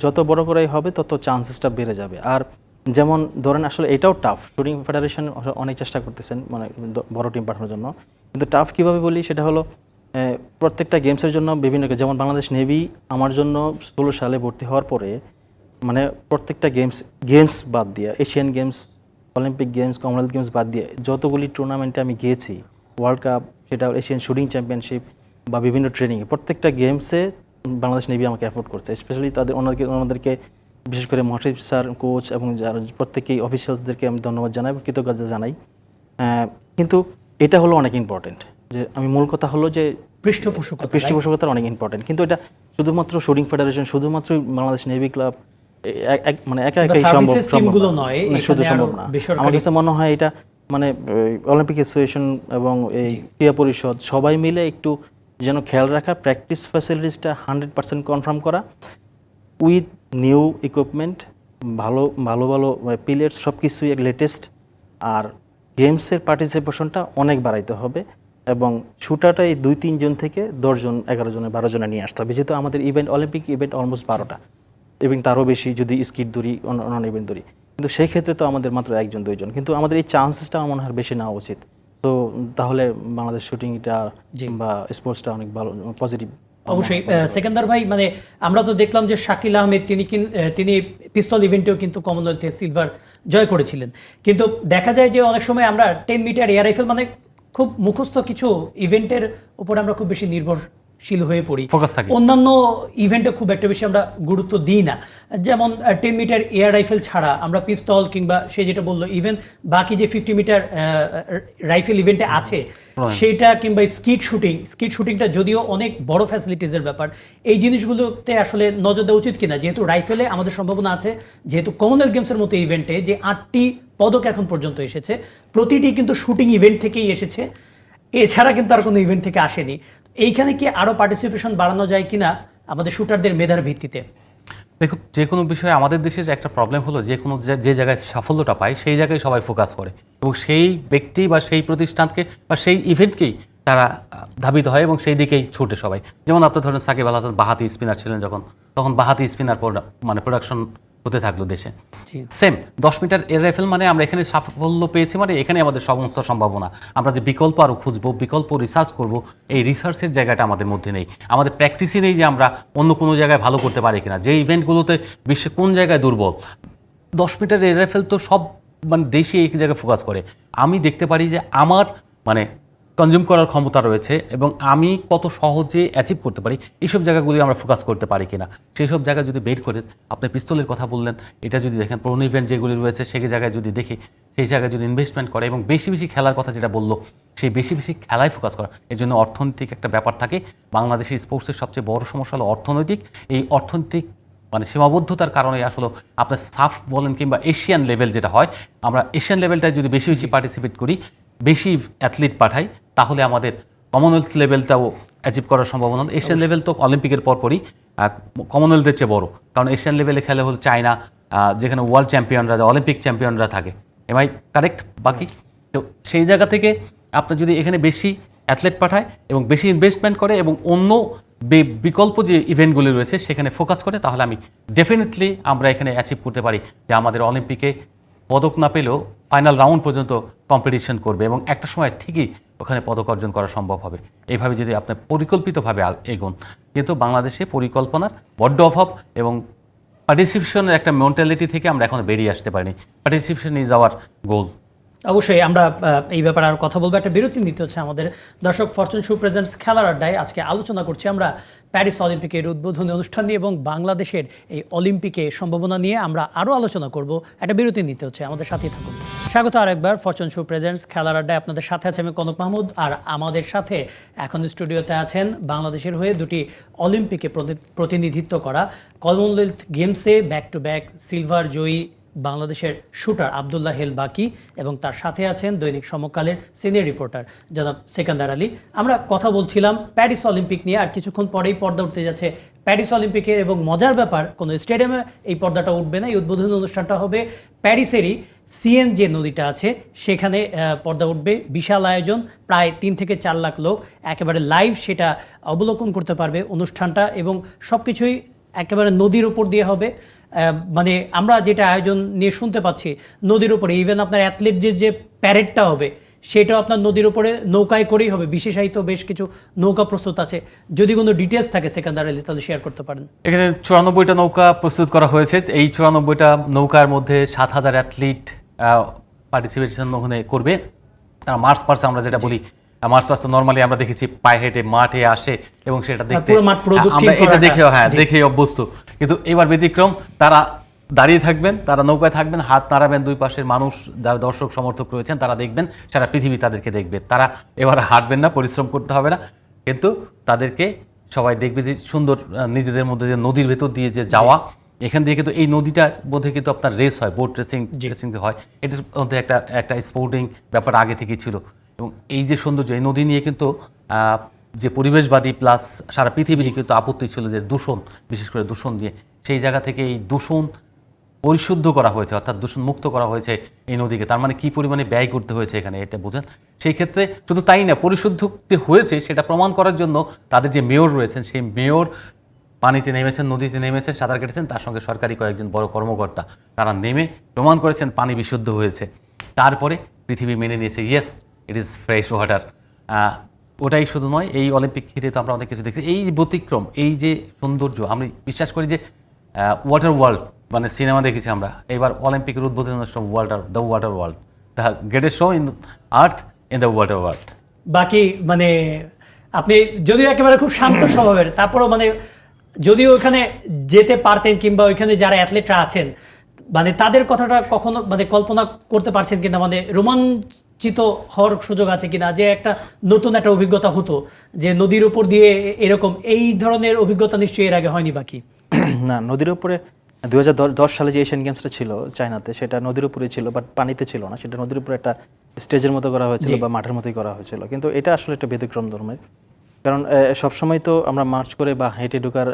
যত বড় করাই হবে তত চান্সেসটা বেড়ে যাবে। আর যেমন ধরেন, আসলে এটাও টাফ, শুটিং ফেডারেশন অনেক চেষ্টা করতেছেন মানে বড় টিম পাঠানোর জন্য, কিন্তু টাফ কীভাবে বলি, সেটা হলো প্রত্যেকটা গেমসের জন্য বিভিন্ন, যেমন বাংলাদেশ নেভি আমার জন্য 16 সালে ভর্তি হওয়ার পরে, মানে প্রত্যেকটা গেমস বাদ দিয়ে, Asian games, Olympic games, Commonwealth games বাদ দিয়ে যতগুলি টুর্নামেন্টে আমি গিয়েছি, ওয়ার্ল্ড কাপ, সেটা এশিয়ান শুটিং চ্যাম্পিয়নশিপ বা বিভিন্ন ট্রেনিংয়ে, প্রত্যেকটা গেমসে বাংলাদেশ নেভি আমাকে অ্যাফোর্ড করছে, স্পেশালি ওনাদেরকে বিশেষ করে মহাসচিব স্যার, কোচ এবং যারা প্রত্যেকেই অফিসিয়ালসদেরকে আমি ধন্যবাদ জানাই এবং কৃতজ্ঞতা জানাই। কিন্তু এটা হলো অনেক ইম্পর্টেন্ট, যে আমি মূল কথা হলো যে পৃষ্ঠপোষকতা অনেক ইম্পর্টেন্ট, কিন্তু এটা শুধুমাত্র শুটিং ফেডারেশন, শুধুমাত্র বাংলাদেশ নেভি ক্লাব মানে একা একাই সম্ভব না। আমার কাছে মনে হয় এটা মানে অলিম্পিক অ্যাসোসিয়েশন এবং এই ক্রীড়া পরিষদ সবাই মিলে একটু যেন খেয়াল রাখা, প্র্যাকটিস ফ্যাসিলিটিসটা 100% কনফার্ম করা উইথ নিউ ইকুইপমেন্ট, ভালো ভালো ভালো প্লেয়ার্স, সব কিছুই লেটেস্ট। আর গেমসের পার্টিসিপেশনটা অনেক বাড়াইতে হবে এবং শুটারটা এই 2-3 জন থেকে 10 জন, 11 জনে, 12 জনে নিয়ে আসতে হবে, যেহেতু আমাদের ইভেন্ট অলিম্পিক ইভেন্ট অলমোস্ট 12টা এবং তারও বেশি যদি স্কিট ধরি, অন্যান্য ইভেন্ট ধরি। কিন্তু সেই ক্ষেত্রে তো আমাদের মাত্র 1-2 জন, কিন্তু আমাদের এই চান্সেসটা আমার মনে হয় বেশি নেওয়া উচিত। তো তাহলে বাংলাদেশ শুটিংটা বা স্পোর্টসটা অনেক ভালো পজিটিভ। অবশ্যই সেকেন্দার ভাই, মানে আমরা তো দেখলাম যে শাকিল আহমেদ তিনি পিস্তল ইভেন্টেও কিন্তু কমনওয়েলথে সিলভার জয় করেছিলেন, কিন্তু দেখা যায় যে অনেক সময় আমরা 10 মিটার এয়ার রাইফেল মানে খুব মুখস্থ কিছু ইভেন্টের উপর আমরা খুব বেশি নির্ভরশীল হয়ে পড়ি, অন্যান্য ইভেন্টে খুব একটা বেশি আমরা গুরুত্ব দিই না। যেমন 10 মিটার এয়ার রাইফেল ছাড়া আমরা পিস্তল কিংবা সে যেটা বললো ইভেন বাকি যে 50 মিটার রাইফেল ইভেন্টে আছে সেটা, কিংবা স্কিট শুটিংটা যদিও অনেক বড় ফ্যাসিলিটিসের ব্যাপার, এই জিনিসগুলোতে আসলে নজর দেওয়া উচিত কিনা, যেহেতু রাইফেলে আমাদের সম্ভাবনা আছে, যেহেতু কমনওয়েলথ গেমসের মতো ইভেন্টে যে 8টি পদক এখন পর্যন্ত এসেছে, প্রতিটি কিন্তু শুটিং ইভেন্ট থেকেই এসেছে, এছাড়া কিন্তু আর কোনো ইভেন্ট থেকে আসেনি। এইখানে কি আরও পার্টিসিপেশন বাড়ানো যায় কিনা আমাদের শুটারদের মেধার ভিত্তিতে? দেখুন, যে কোনো বিষয়ে আমাদের দেশের একটা প্রবলেম হলো যে জায়গায় সাফল্যটা পায় সেই জায়গায় সবাই ফোকাস করে এবং সেই ব্যক্তি বা সেই প্রতিষ্ঠানকে বা সেই ইভেন্টকেই তারা ধাবিত হয় এবং সেই দিকেই ছুটে সবাই। যেমন আপনার ধরেন সাকিব আল হাসান বাঁহাতি স্পিনার ছিলেন, তখন বাঁহাতি স্পিনার মানে প্রোডাকশন হতে থাকলো দেশে। সেম 10 মিটার এয়ার রাইফেল মানে আমরা এখানে সাফল্য পেয়েছি, মানে এখানে আমাদের সমস্ত সম্ভাবনা। আমরা যে বিকল্প আরও খুঁজবো, বিকল্প রিসার্চ করব, এই রিসার্চের জায়গাটা আমাদের মধ্যে নেই, আমাদের প্র্যাকটিসই নেই যে আমরা অন্য কোনো জায়গায় ভালো করতে পারি কিনা, যে ইভেন্টগুলোতে বিশ্বে কোন জায়গায় দুর্বল। 10 মিটার এয়ার রাইফেল তো সব মানে দেশে এই জায়গায় ফোকাস করে। আমি দেখতে পারি যে আমার মানে কনজিউম করার ক্ষমতা রয়েছে এবং আমি কত সহজে অ্যাচিভ করতে পারি, এইসব জায়গাগুলি আমরা ফোকাস করতে পারি কিনা, সেই সব জায়গা যদি বের করে, আপনি পিস্তলের কথা বললেন, এটা যদি দেখেন প্রোন ইভেন্ট যেগুলি রয়েছে সেই জায়গায় যদি দেখি, সেই জায়গায় যদি ইনভেস্টমেন্ট করে এবং বেশি বেশি খেলার কথা যেটা বললো, সেই বেশি বেশি খেলায় ফোকাস করা। এর জন্য অর্থনৈতিক একটা ব্যাপার থাকে। বাংলাদেশের স্পোর্টসের সবচেয়ে বড় সমস্যা হলো অর্থনৈতিক। এই অর্থনৈতিক মানে সীমাবদ্ধতার কারণে আসলে আপনার সাফ বলেন কিংবা এশিয়ান লেভেল যেটা হয়, আমরা এশিয়ান লেভেলটায় যদি বেশি বেশি পার্টিসিপেট করি, বেশি অ্যাথলিট পাঠাই, তাহলে আমাদের কমনওয়েলথ লেভেলটাও অ্যাচিভ করার সম্ভাবনা। এশিয়ান লেভেল তো অলিম্পিকের পরপরই কমনওয়েলথের চেয়ে বড়, কারণ এশিয়ান লেভেলে খেলে হলো চায়না, যেখানে ওয়ার্ল্ড চ্যাম্পিয়নরা, অলিম্পিক চ্যাম্পিয়নরা থাকে। MI correct? বাকি তো সেই জায়গা থেকে আপনি যদি এখানে বেশি অ্যাথলেট পাঠায় এবং বেশি ইনভেস্টমেন্ট করে এবং অন্য বিকল্প যে ইভেন্টগুলি রয়েছে সেখানে ফোকাস করে, তাহলে আমি ডেফিনেটলি আমরা এখানে অ্যাচিভ করতে পারি যে আমাদের অলিম্পিকে পদক না পেলেও ফাইনাল রাউন্ড পর্যন্ত কম্পিটিশন করবে এবং একটা সময় ঠিকই ওখানে পদক অর্জন করা সম্ভব হবে। এইভাবে যদি আপনি পরিকল্পিতভাবে এগোন। কিন্তু বাংলাদেশে পরিকল্পনার বড্ড অভাব এবং পার্টিসিপেশনের একটা মেন্টালিটি থেকে আমরা এখনো বেরিয়ে আসতে পারিনি। পার্টিসিপেশন ইজ আওয়ার গোল। অবশ্যই আমরা এই ব্যাপারে আর কথা বলবো, একটা বিরতি নিতে হচ্ছে আমাদের। দর্শক, ফরচুন শু প্রেজেন্টস খেলার আড্ডায় আজকে আলোচনা করছি আমরা প্যারিস অলিম্পিকের উদ্বোধনী অনুষ্ঠান নিয়ে এবং বাংলাদেশের এই অলিম্পিকে সম্ভাবনা নিয়ে আমরা আরও আলোচনা করব। একটা বিরতি নিতে হচ্ছে, আমাদের সাথেই থাকুন। স্বাগত আরেকবার ফরচুন শু প্রেজেন্টস খেলার আড্ডায়। আপনাদের সাথে আছে আমি কনক মাহমুদ, আর আমাদের সাথে এখন স্টুডিওতে আছেন বাংলাদেশের হয়ে দুটি অলিম্পিকে প্রতিনিধিত্ব করা, কমনওয়েলথ গেমসে ব্যাক টু ব্যাক সিলভার জয়ী বাংলাদেশের শুটার আব্দুল্লাহ হেল বাকি, এবং তার সাথে আছেন দৈনিক সমকালের সিনিয়র রিপোর্টার জনাব সেকান্দার আলী। আমরা কথা বলছিলাম প্যারিস অলিম্পিক নিয়ে, আর কিছুক্ষণ পরেই পর্দা উঠতে যাচ্ছে প্যারিস অলিম্পিকের, এবং মজার ব্যাপার কোনো স্টেডিয়ামে এই পর্দাটা উঠবে না। এই উদ্বোধনী অনুষ্ঠানটা হবে প্যারিসেরই সিএন যে নদীটা আছে সেখানে পর্দা উঠবে। বিশাল আয়োজন, প্রায় 3 থেকে 4 লাখ লোক একেবারে লাইভ সেটা অবলোকন করতে পারবে অনুষ্ঠানটা, এবং সব কিছুই একেবারে নদীর উপর দিয়ে হবে। মানে আমরা যেটা আয়োজন নিয়ে শুনতে পাচ্ছি নদীর উপরে, ইভেন আপনার অ্যাথলিটদের যে প্যারেডটা হবে সেটাও আপনার নদীর উপরে নৌকায় করেই হবে। বিশেষায়িত বেশ কিছু নৌকা প্রস্তুত আছে, যদি কোনো ডিটেলস থাকে সেকান্দার আলী তাহলে শেয়ার করতে পারেন। এখানে 94টা নৌকা প্রস্তুত করা হয়েছে। এই 94টা নৌকার মধ্যে 7000 অ্যাথলিট পার্টিসিপেশন ওখানে করবে। তারা মার্চ পার্স আমরা যেটা বলি মার্চ পাস্ট তো নর্মালি আমরা দেখেছি পায়ে হেঁটে মাঠে আসে এবং সেটা দেখতে পুরো মাঠ প্রদক্ষিণ আমরা এটা করাটা। দেখে জি। দেখেই অভ্যস্ত, কিন্তু এবার ব্যতিক্রম, তারা দাঁড়িয়ে থাকবেন, তারা নৌকায় থাকবেন, হাত নাড়াবেন, দুই পাশের মানুষ যারা দর্শক সমর্থক রয়েছেন তারা দেখবেন, সারা পৃথিবী তাদেরকে দেখবে। তারা এবার হাঁটবেন না, পরিশ্রম করতে হবে না, কিন্তু তাদেরকে সবাই দেখবে যে সুন্দর নিজেদের মধ্যে যে নদীর ভেতর দিয়ে যে যাওয়া, এখান দিয়ে কিন্তু এই নদীটার মধ্যে কিন্তু আপনার রেস হয়, বোট রেসিং হয়, এটার মধ্যে একটা স্পোর্টিং ব্যাপার আগে থেকেই ছিল। এবং এই যে সৌন্দর্য, এই নদী নিয়ে কিন্তু যে পরিবেশবাদী প্লাস সারা পৃথিবীর কিন্তু আপত্তি ছিল যে দূষণ, বিশেষ করে দূষণ দিয়ে, সেই জায়গা থেকে এই দূষণ পরিশুদ্ধ করা হয়েছে, অর্থাৎ দূষণ মুক্ত করা হয়েছে এই নদীকে। তার মানে কি পরিমাণে ব্যয় করতে হয়েছে এখানে, এটা বোঝেন। সেই ক্ষেত্রে শুধু তাই না, পরিশুদ্ধ যে হয়েছে সেটা প্রমাণ করার জন্য তাদের যে মেয়র রয়েছেন, সেই মেয়র পানিতে নেমেছেন, নদীতে নেমেছেন, সাঁতার কেটেছেন, তার সঙ্গে সরকারি কয়েকজন বড় কর্মকর্তা, তারা নেমে প্রমাণ করেছেন পানি বিশুদ্ধ হয়েছে। তারপরে পৃথিবী মেনে নিয়েছে, yes it is fresh water. ওটাই শুধু নয়, এই অলিম্পিক ঘিরে তো আমরা অনেক কিছু দেখছি, এই ব্যতিক্রম, এই যে সৌন্দর্য, আমি বিশ্বাস করি যে ওয়াটার ওয়ার্ল্ড, মানে সিনেমা দেখেছি আমরা, এবার অলিম্পিকের উদ্বোধন অনুষ্ঠান the water world, the greatest show in earth in the water world. বাকি মানে আপনি যদিও একেবারে খুব শান্ত স্বভাবের, তারপরও মানে যদিও ওখানে যেতে পারতেন কিংবা ওইখানে যারা অ্যাথলেটরা আছেন মানে তাদের কথাটা কখনো মানে কল্পনা করতে পারছেন কিনা, মানে রোমাঞ্চিত হওয়ার সুযোগ আছে কিনা, যে একটা নতুন একটা অভিজ্ঞতা হতো যে নদীর উপর দিয়ে এরকম, এই ধরনের অভিজ্ঞতা নিশ্চয়ই এর আগে হয়নি বাকি। না, নদীর উপরে 2010 সালে যে এশিয়ান গেমসটা ছিল চায়নাতে, সেটা নদীর উপরে ছিল, বাট পানিতে ছিল না, সেটা নদীর উপরে একটা স্টেজের মতো করা হয়েছিল বা মাঠের মতোই করা হয়েছিল। কিন্তু এটা আসলে একটা ব্যতিক্রম ধর্মের, কারণ সবসময় তো আমরা মার্চ করে বা হেঁটে ঢোকার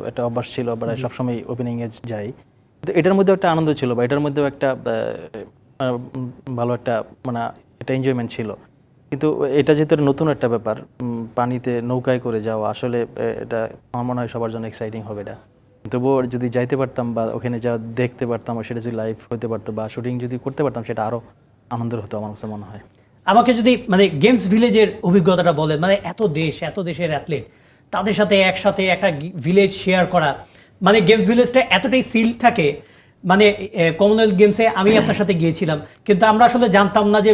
একটা অভ্যাস ছিল, বা সবসময় ওপেনিংয়ে যাই, কিন্তু এটার মধ্যেও একটা আনন্দ ছিল, বা এটার মধ্যেও একটা ভালো একটা মানে একটা এনজয়মেন্ট ছিল। কিন্তু এটা যেহেতু নতুন একটা ব্যাপার, পানিতে নৌকায় করে যাওয়া, আসলে এটা আমার মনে হয় সবার জন্য এক্সাইটিং হবে এটা। তবুও যদি যাইতে পারতাম বা ওখানে যা দেখতে পারতাম, আর সেটা যদি লাইভ হতে পারতো বা শুটিং যদি করতে পারতাম, সেটা আরও আনন্দের হতো আমার কাছে মনে হয়। আমাকে যদি মানে গেমস ভিলেজের অভিজ্ঞতাটা বলেন, মানে এত দেশের অ্যাথলেট, তাদের সাথে একসাথে একটা ভিলেজ শেয়ার করা, মানে গেমস ভিলেজটা এতটাই সিল্ড থাকে। মানে কমনওয়েলথ গেমসে আমি আপনার সাথে গিয়েছিলাম, কিন্তু আমরা আসলে জানতাম না যে,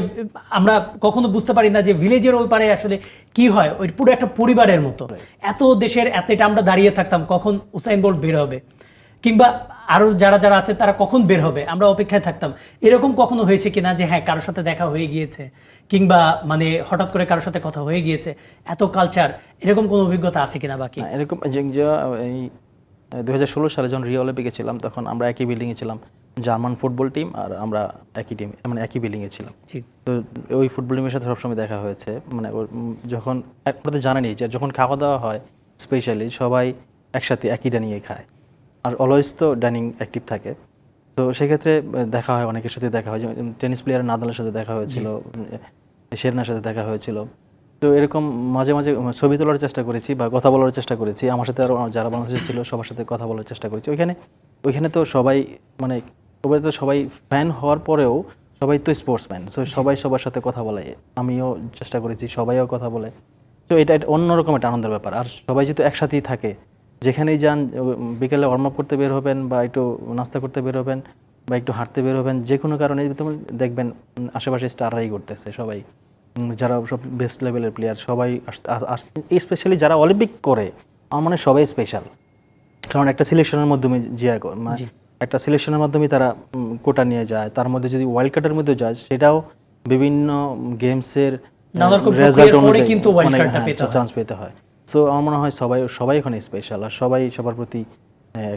আমরা কখনো বুঝতে পারি না যে ভিলেজের ওই পারে আসলে কি হয়, ওই পুরো একটা পরিবারের মতো। এত দেশের অ্যাথলেট, আমরা দাঁড়িয়ে থাকতাম কখন উসাইন বোল্ট বের হবে, কিংবা আরও যারা আছে তারা কখন বের হবে, আমরা অপেক্ষায় থাকতাম। এরকম কখনো হয়েছে কিনা যে হ্যাঁ কারোর সাথে দেখা হয়ে গিয়েছে, কিংবা মানে হঠাৎ করে কারোর সাথে কথা হয়ে গিয়েছে, এত কালচার, এরকম কোনো অভিজ্ঞতা আছে কিনা বাকি? এরকম এই 2016 সালে যখন রিও অলিম্পিকে ছিলাম, তখন আমরা একই বিল্ডিংয়ে ছিলাম, জার্মান ফুটবল টিম আর আমরা একই টিম, মানে একই বিল্ডিংয়ে ছিলাম। তো ওই ফুটবল টিমের সাথে সবসময় দেখা হয়েছে। মানে যখন আপনাদের জানেনই যে যখন খাওয়া দাওয়া হয় স্পেশালি সবাই একসাথে একই ডাইনিংয়ে খায়, আর অলওয়েজ তো ডাইনিং অ্যাক্টিভ থাকে। তো সেক্ষেত্রে দেখা হয়, অনেকের সাথে দেখা হয়, যেমন টেনিস প্লেয়ার নাদালের সাথে দেখা হয়েছিল, শেরনার সাথে দেখা হয়েছিল। তো এরকম মাঝে মাঝে ছবি তোলার চেষ্টা করেছি বা কথা বলার চেষ্টা করেছি, আমার সাথে আরও যারা বাংলাদেশে ছিল সবার সাথে কথা বলার চেষ্টা করেছি। ওইখানে তো সবাই মানে ওখানে তো সবাই ফ্যান হওয়ার পরেও সবাই তো স্পোর্টসম্যান, সো সবাই সবার সাথে কথা বলে, আমিও চেষ্টা করেছি, সবাইও কথা বলে। তো এটা অন্যরকম একটা আনন্দের ব্যাপার। আর সবাই যেহেতু একসাথেই থাকে, যেখানেই যান, বিকেলে ওয়ার্ম আপ করতে বের হবেন বা একটু নাস্তা করতে বের হবেন বা একটু হাঁটতে বের হবেন, যে কোনো কারণে দেখবেন আশেপাশে স্টাররাই করতেছে সবাই, যারা সব বেস্ট লেভেলের প্লেয়ার সবাই স্পেশালি যারা অলিম্পিক করে, আমার মনে হয় সবাই স্পেশাল। কারণ একটা সিলেকশনের মাধ্যমে মানে একটা সিলেকশনের মাধ্যমে তারা কোটা নিয়ে যায়, তার মধ্যে যদি ওয়ার্ল্ড কাপের মধ্যে যায়, সেটাও বিভিন্ন গেমসের রেজাল্ট অনুযায়ী চান্স পেতে হয়। সো আমার মনে হয় সবাই ওখানে স্পেশাল, আর সবাই সবার প্রতি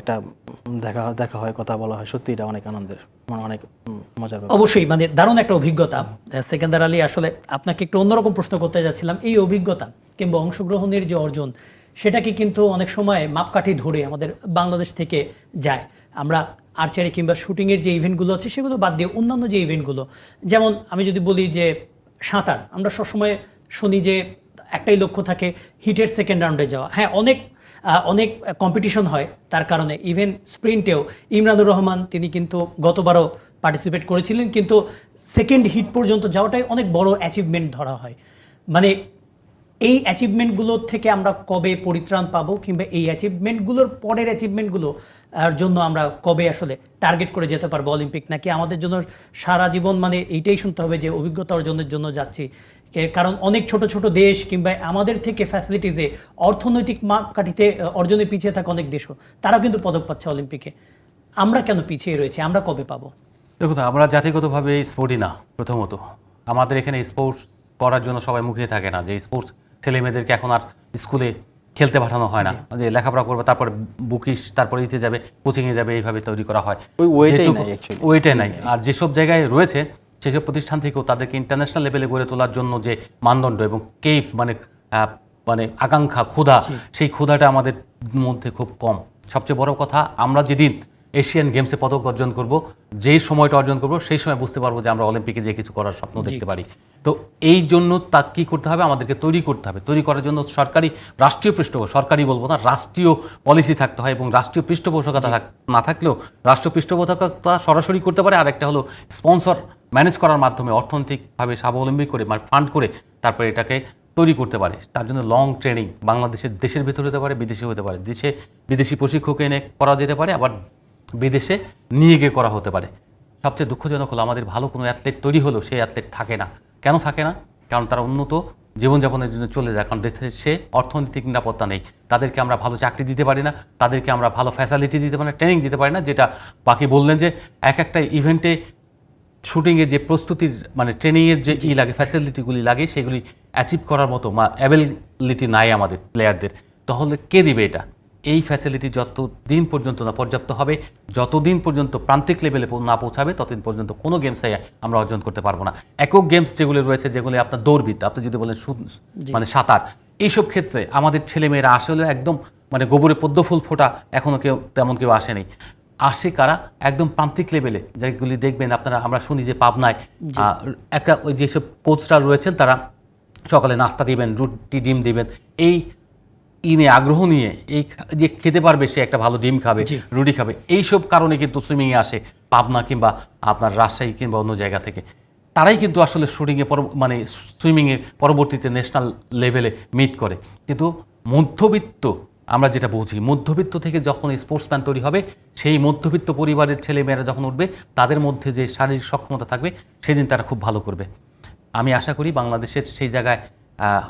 একটা দেখা হয়, কথা বলা হয়, সত্যি এটা অনেক আনন্দের, মানে অনেক মজার ব্যাপার। অবশ্যই মানে দারুণ একটা অভিজ্ঞতা। সেকেন্দার আলী, আসলে আপনাকে একটু অন্যরকম প্রশ্ন করতে যাচ্ছিলাম, এই অভিজ্ঞতা কিংবা অংশগ্রহণের যে অর্জন, সেটাকে কিন্তু অনেক সময় মাপকাঠি ধরে আমাদের বাংলাদেশ থেকে যায়। আমরা আর্চারি কিংবা শুটিংয়ের যে ইভেন্টগুলো আছে সেগুলো বাদ দিয়ে অন্যান্য যে ইভেন্টগুলো, যেমন আমি যদি বলি যে সাঁতার, আমরা সবসময় শুনি যে একটাই লক্ষ্য থাকে হিটের সেকেন্ড রাউন্ডে যাওয়া। হ্যাঁ, অনেক কম্পিটিশন হয়, তার কারণে ইভেন স্প্রিন্টেও ইমরানুর রহমান তিনি কিন্তু গতবারও পার্টিসিপেট করেছিলেন, কিন্তু সেকেন্ড হিট পর্যন্ত যাওয়াটাই অনেক বড় অ্যাচিভমেন্ট ধরা হয়। মানে এই অ্যাচিভমেন্টগুলোর থেকে আমরা কবে পরিত্রাণ পাবো, কিংবা এই অ্যাচিভমেন্টগুলোর পরের অ্যাচিভমেন্টগুলো জন্য আমরা কবে আসলে টার্গেট করে যেতে পারবো অলিম্পিক, নাকি আমাদের জন্য সারা জীবন মানে এইটাই শুনতে হবে যে অভিজ্ঞতা অর্জনের জন্য যাচ্ছি, কারণ অনেক ছোট ছোট দেশ কিংবা আমাদের থেকে ফ্যাসিলিটিসে অর্থনৈতিক মাপকাঠিতে অর্জনে পিছিয়ে থাকা অনেক দেশও তারা কিন্তু পদক পাচ্ছে অলিম্পিকে। আমরা কেন পিছিয়ে রয়েছি? আমরা কবে পাবো? দেখুন, আমরা জাতিগতভাবে স্পোর্টই না। প্রথমত আমাদের এখানে স্পোর্টস করার জন্য সবাই মুখিয়ে থাকে না, যে স্পোর্টস ছেলে মেয়েদেরকে এখন আর স্কুলে খেলতে পাঠানো হয় না, যে লেখাপড়া করবে তারপরে বুকিশ তারপরে দিতে যাবে, কোচিংয়ে যাবে, এইভাবে তৈরি করা হয়। ওই ওয়েটাই নাই actually। ওইটাই নাই। আর যেসব জায়গায় রয়েছে সেসব প্রতিষ্ঠান থেকেও তাদেরকে ইন্টারন্যাশনাল লেভেলে গড়ে তোলার জন্য যে মানদণ্ড এবং কেফ মানে আকাঙ্ক্ষা, ক্ষুধা, সেই ক্ষুধাটা আমাদের মধ্যে খুব কম। সবচেয়ে বড় কথা, আমরা যেদিন এশিয়ান গেমসে পদক অর্জন করব, যেই সময়টা অর্জন করব, সেই সময় বুঝতে পারবো যে আমরা অলিম্পিকে যে কিছু করার স্বপ্ন দেখতে পারি। তো এই জন্য তা কী করতে হবে, আমাদেরকে তৈরি করতে হবে। তৈরি করার জন্য রাষ্ট্রীয় পৃষ্ঠপোষক, সরকারি বলবো না, রাষ্ট্রীয় পলিসি থাকতে হয় এবং রাষ্ট্রীয় পৃষ্ঠপোষকতা না থাকলেও রাষ্ট্রীয় পৃষ্ঠপোষকতা সরাসরি করতে পারে। আর একটা হলো স্পন্সর ম্যানেজ করার মাধ্যমে অর্থনৈতিকভাবে স্বাবলম্বী করে, মানে ফান্ড করে তারপরে এটাকে তৈরি করতে পারে। তার জন্য লং ট্রেনিং দেশের ভেতরে হতে পারে, বিদেশে হতে পারে। বিদেশি প্রশিক্ষক এনে করা যেতে পারে, আবার বিদেশে নিয়ে গিয়ে করা হতে পারে। সবচেয়ে দুঃখজনক হলো আমাদের ভালো কোনো অ্যাথলেট তৈরি হলো সেই অ্যাথলেট থাকে না। কেন থাকে না? কারণ তারা উন্নত জীবনযাপনের জন্য চলে যায়, কারণ দেশে অর্থনৈতিক নিরাপত্তা নেই। তাদেরকে আমরা ভালো চাকরি দিতে পারি না, তাদেরকে আমরা ভালো ফ্যাসিলিটি দিতে পারি না, ট্রেনিং দিতে পারি না। যেটা বাকি বললেন যে একটা ইভেন্টে শুটিংয়ে যে প্রস্তুতির মানে ট্রেনিংয়ের যে লাগে, ফ্যাসিলিটিগুলি লাগে, সেগুলি অ্যাচিভ করার মতো অ্যাবিলিটি নাই আমাদের প্লেয়ারদের। তাহলে কে দিবে এটা? এই ফ্যাসিলিটি যতদিন পর্যন্ত না পর্যাপ্ত হবে, যতদিন পর্যন্ত প্রান্তিক লেভেলে না পৌঁছাবে, ততদিন পর্যন্ত কোনো গেমসে আমরা অর্জন করতে পারবো না। একক গেমস যেগুলো রয়েছে, যেগুলি আপনার দৌড়বিদ, আপনি যদি বলেন মানে সাঁতার, এইসব ক্ষেত্রে আমাদের ছেলেমেয়েরা আসলে একদম মানে গোবরে পদ্ম ফুল ফোটা এখনও তেমন কেউ আসেনি। আসে কারা? একদম প্রান্তিক লেভেলে, যেগুলি দেখবেন আপনারা, আমরা শুনি যে পাবনায় ওই যেসব কোচরা রয়েছেন তারা সকালে নাস্তা দিবেন, রুটি ডিম দিবেন, এই আগ্রহ নিয়ে এই যে খেতে পারবে সে একটা ভালো ডিম খাবে, রুটি খাবে, এইসব কারণে কিন্তু সুইমিংয়ে আসে পাবনা কিংবা আপনার রাজশাহী কিংবা অন্য জায়গা থেকে। তারাই কিন্তু আসলে শুটিংয়ে মানে সুইমিংয়ে পরবর্তীতে ন্যাশনাল লেভেলে মিট করে। কিন্তু মধ্যবিত্ত, আমরা যেটা বুঝি, মধ্যবিত্ত থেকে যখন স্পোর্টসম্যান তৈরি হবে, সেই মধ্যবিত্ত পরিবারের ছেলেমেয়েরা যখন উঠবে, তাদের মধ্যে যে শারীরিক সক্ষমতা থাকবে, সেদিন তারা খুব ভালো করবে। আমি আশা করি বাংলাদেশের সেই জায়গায়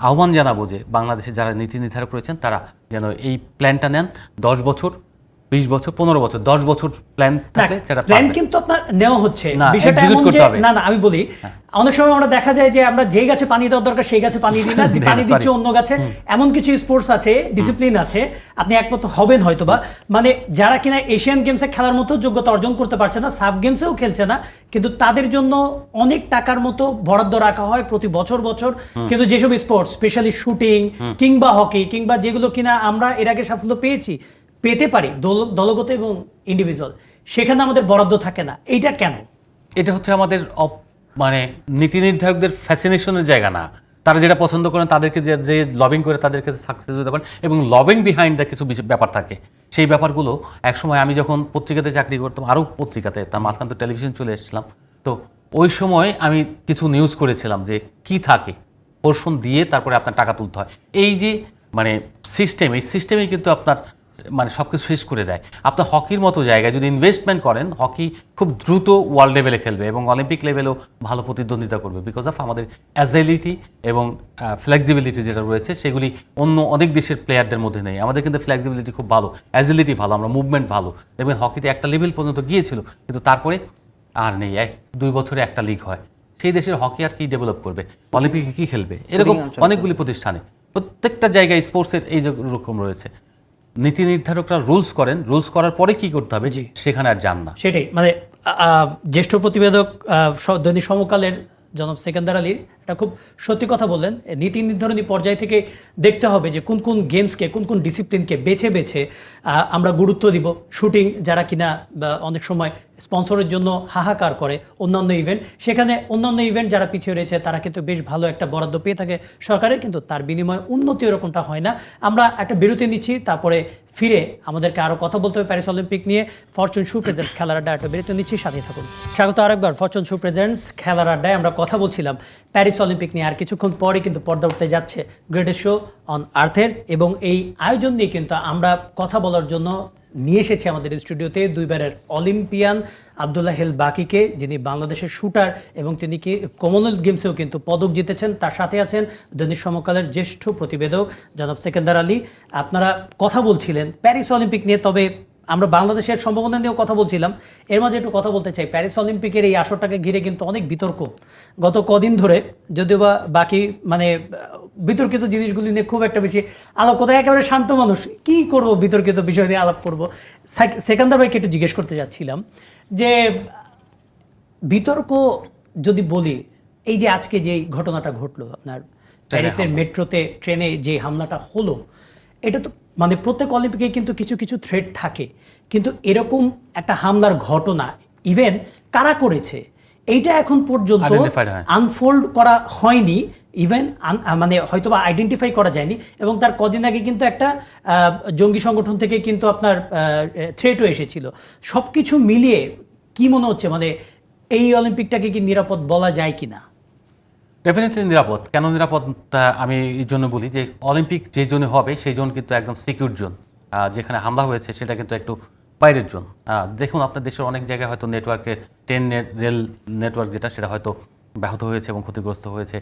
আহ্বান জানাবো যে বাংলাদেশে যারা নীতি নির্ধারক রয়েছেন তারা যেন এই প্ল্যানটা নেন। 10 বছর, 20 বছর, 15 বছর, 10 বছর প্ল্যান থাকলে সেটা প্ল্যান কিন্তু আপনার নেওয়া হচ্ছে। না, বিষয়টা execute এমন করতে যে হবে। না আমি বলি, অনেক সময় আমরা দেখা যায় যে আমরা যেই গাছে পানি দেওয়ার দরকার সেই গাছে পানি দিই না, পানি দিচ্ছে অন্য গাছে। এমন কিছু স্পোর্টস আছে, ডিসিপ্লিন আছে, আপনি একমত হবেন হয়তোবা, মানে যারা কিনা এশিয়ান গেমসে খেলার মতো যোগ্যতা অর্জন করতে পারছে না, সাব গেমসেও খেলছে না, কিন্তু তাদের জন্য অনেক টাকার মতো বরাদ্দ রাখা হয় প্রতি বছর। কিন্তু যেসব স্পোর্টস, স্পেশালি শুটিং কিংবা হকি কিংবা যেগুলো কিনা আমরা এর আগে সাফল্য পেতে পারি দলগত এবং ইন্ডিভিজুয়াল, সেখানে আমাদের বরাদ্দ থাকে না। এইটা কেন? এটা হচ্ছে আমাদের মানে নীতি নির্ধারকদের ফ্যাসিনেশনের জায়গা না। তারা যেটা পছন্দ করেন, তাদেরকে যে লবিং করে তাদেরকে সাকসেস হতে পারেন, এবং লবিং বিহাইন্ড দ্য কিছু ব্যাপার থাকে। সেই ব্যাপারগুলো একসময় আমি যখন পত্রিকাতে চাকরি করতাম, আরও পত্রিকাতে, তার মাঝখান তো টেলিভিশন চলে এসেছিলাম, তো ওই সময় আমি কিছু নিউজ করেছিলাম যে কি থাকে, পোর্শন দিয়ে তারপরে আপনার টাকা তুলতে হয়। এই যে মানে সিস্টেম, এই সিস্টেমেই কিন্তু আপনার মানে সব কিছু শেষ করে দেয়। আপনার হকির মতো জায়গায় যদি ইনভেস্টমেন্ট করেন, হকি খুব দ্রুত ওয়ার্ল্ড লেভেলে খেলবে এবং অলিম্পিক লেভেলেও ভালো প্রতিদ্বন্দ্বিতা করবে, বিকজ অফ আমাদের অ্যাজিলিটি এবং ফ্লেক্সিবিলিটি যেটা রয়েছে, সেগুলি অন্য অনেক দেশের প্লেয়ারদের মধ্যে নেই। আমাদের কিন্তু ফ্লেক্সিবিলিটি খুব ভালো, অ্যাজিলিটি ভালো, আমরা মুভমেন্ট ভালো। দেখবেন হকিতে একটা লেভেল পর্যন্ত গিয়েছিল, কিন্তু তারপরে আর নেই। 1-2 বছরে একটা লিগ হয়, সেই দেশের হকি আর কি ডেভেলপ করবে, অলিম্পিকে কি খেলবে? এরকম অনেকগুলি প্রতিষ্ঠানে, প্রত্যেকটা জায়গায় স্পোর্টসের এই রকম রয়েছে। নীতি নির্ধারকরা রুলস করেন, রুলস করার পরে কি করতে হবে সেখানে আর যান না। সেটাই, মানে জ্যেষ্ঠ প্রতিবেদক দৈনিক সমকালের জনাব সেকেন্দার আলী এটা খুব সত্যি কথা বললেন। নীতি নির্ধারণী পর্যায় থেকে দেখতে হবে যে কোন কোন গেমসকে, কোন কোন ডিসিপ্লিনকে বেছে বেছে আমরা গুরুত্ব দিব। শুটিং যারা কিনা অনেক সময় স্পন্সরের জন্য হাহাকার করে, অন্যান্য ইভেন্ট, সেখানে অন্যান্য ইভেন্ট যারা পিছিয়ে রয়েছে তারা কিন্তু বেশ ভালো একটা বরাদ্দ পেয়ে থাকে সরকারের, কিন্তু তার বিনিময়ে উন্নতি এরকমটা হয় না। আমরা একটা বিরতি নিচ্ছি, তারপরে ফিরে আমাদেরকে আরও কথা বলতে হবে প্যারিস অলিম্পিক নিয়ে। ফরচুন শু প্রেজেন্টস খেলার আড্ডা একটা বিরতি নিচ্ছি, সাথে থাকুন। স্বাগত আরেকবার ফরচুন শু প্রেজেন্টস খেলার আড্ডায়। আমরা কথা বলছিলাম প্যারিস অলিম্পিক নিয়ে আর কিছুক্ষণ পরে কিন্তু পর্দা উঠতে যাচ্ছে গ্রেটেস্ট শো অন আর্থের, এবং এই আয়োজন নিয়ে কিন্তু আমরা কথা বলার জন্য নিয়ে এসেছি আমাদের স্টুডিওতে দুইবারের অলিম্পিয়ান আব্দুল্লাহ হেল বাকিকে, যিনি বাংলাদেশের শুটার এবং তিনি কি কমনওয়েলথ গেমসেও কিন্তু পদক জিতেছেন। তার সাথে আছেন দৈনিক সমকালের জ্যেষ্ঠ প্রতিবেদক জনাব সেকেন্দার আলী। আপনারা কথা বলছিলেন প্যারিস অলিম্পিক নিয়ে, তবে আমরা বাংলাদেশের সম্ভাবনা নিয়েও কথা বলছিলাম। এর মাঝে একটু কথা বলতে চাই, প্যারিস অলিম্পিকের এই আসরটাকে ঘিরে কিন্তু অনেক বিতর্ক গত কদিন ধরে, যদিও বা বাকি মানে বিতর্কিত জিনিসগুলি নিয়ে খুব একটা বেশি আলাপ, কোথায় একেবারে শান্ত মানুষ, কি করব বিতর্কিত বিষয় নিয়ে আলাপ করব। সেকান্দার ভাইকে একটু জিজ্ঞেস করতে যাচ্ছিলাম যে বিতর্ক যদি বলি, এই যে আজকে যে ঘটনাটা ঘটলো আপনার প্যারিসের মেট্রোতে ট্রেনে যে হামলাটা হলো, এটা তো মানে প্রত্যেক অলিম্পিকে কিন্তু কিছু কিছু থ্রেড থাকে, কিন্তু এরকম একটা হামলার ঘটনা ইভেন কারা করেছে এইটা এখন পর্যন্ত Identified হয়। আনফোল্ড করা হয়নি, ইভেন মানে হয়তো বা আইডেন্টিফাই করা যায়নি। এবং তার কদিন আগে কিন্তু একটা জঙ্গি সংগঠন থেকে কিন্তু আপনার থ্রেটও এসেছিল। সব কিছু মিলিয়ে কি মনে হচ্ছে, মানে এই অলিম্পিকটাকে কি নিরাপদ বলা যায় কিনা? ডেফিনেটলি নিরাপদ। কেন নিরাপদ তা আমি এই জন্য বলি যে অলিম্পিক যে জোনে হবে সেই জোন কিন্তু একদম সিকিউর জোন। যেখানে হামলা হয়েছে সেটা কিন্তু একটু বাইরের জোন। দেখুন আপনার দেশের অনেক জায়গায় হয়তো নেটওয়ার্কের রেল নেটওয়ার্ক যেটা সেটা হয়তো ব্যাহত হয়েছে এবং ক্ষতিগ্রস্ত হয়েছে,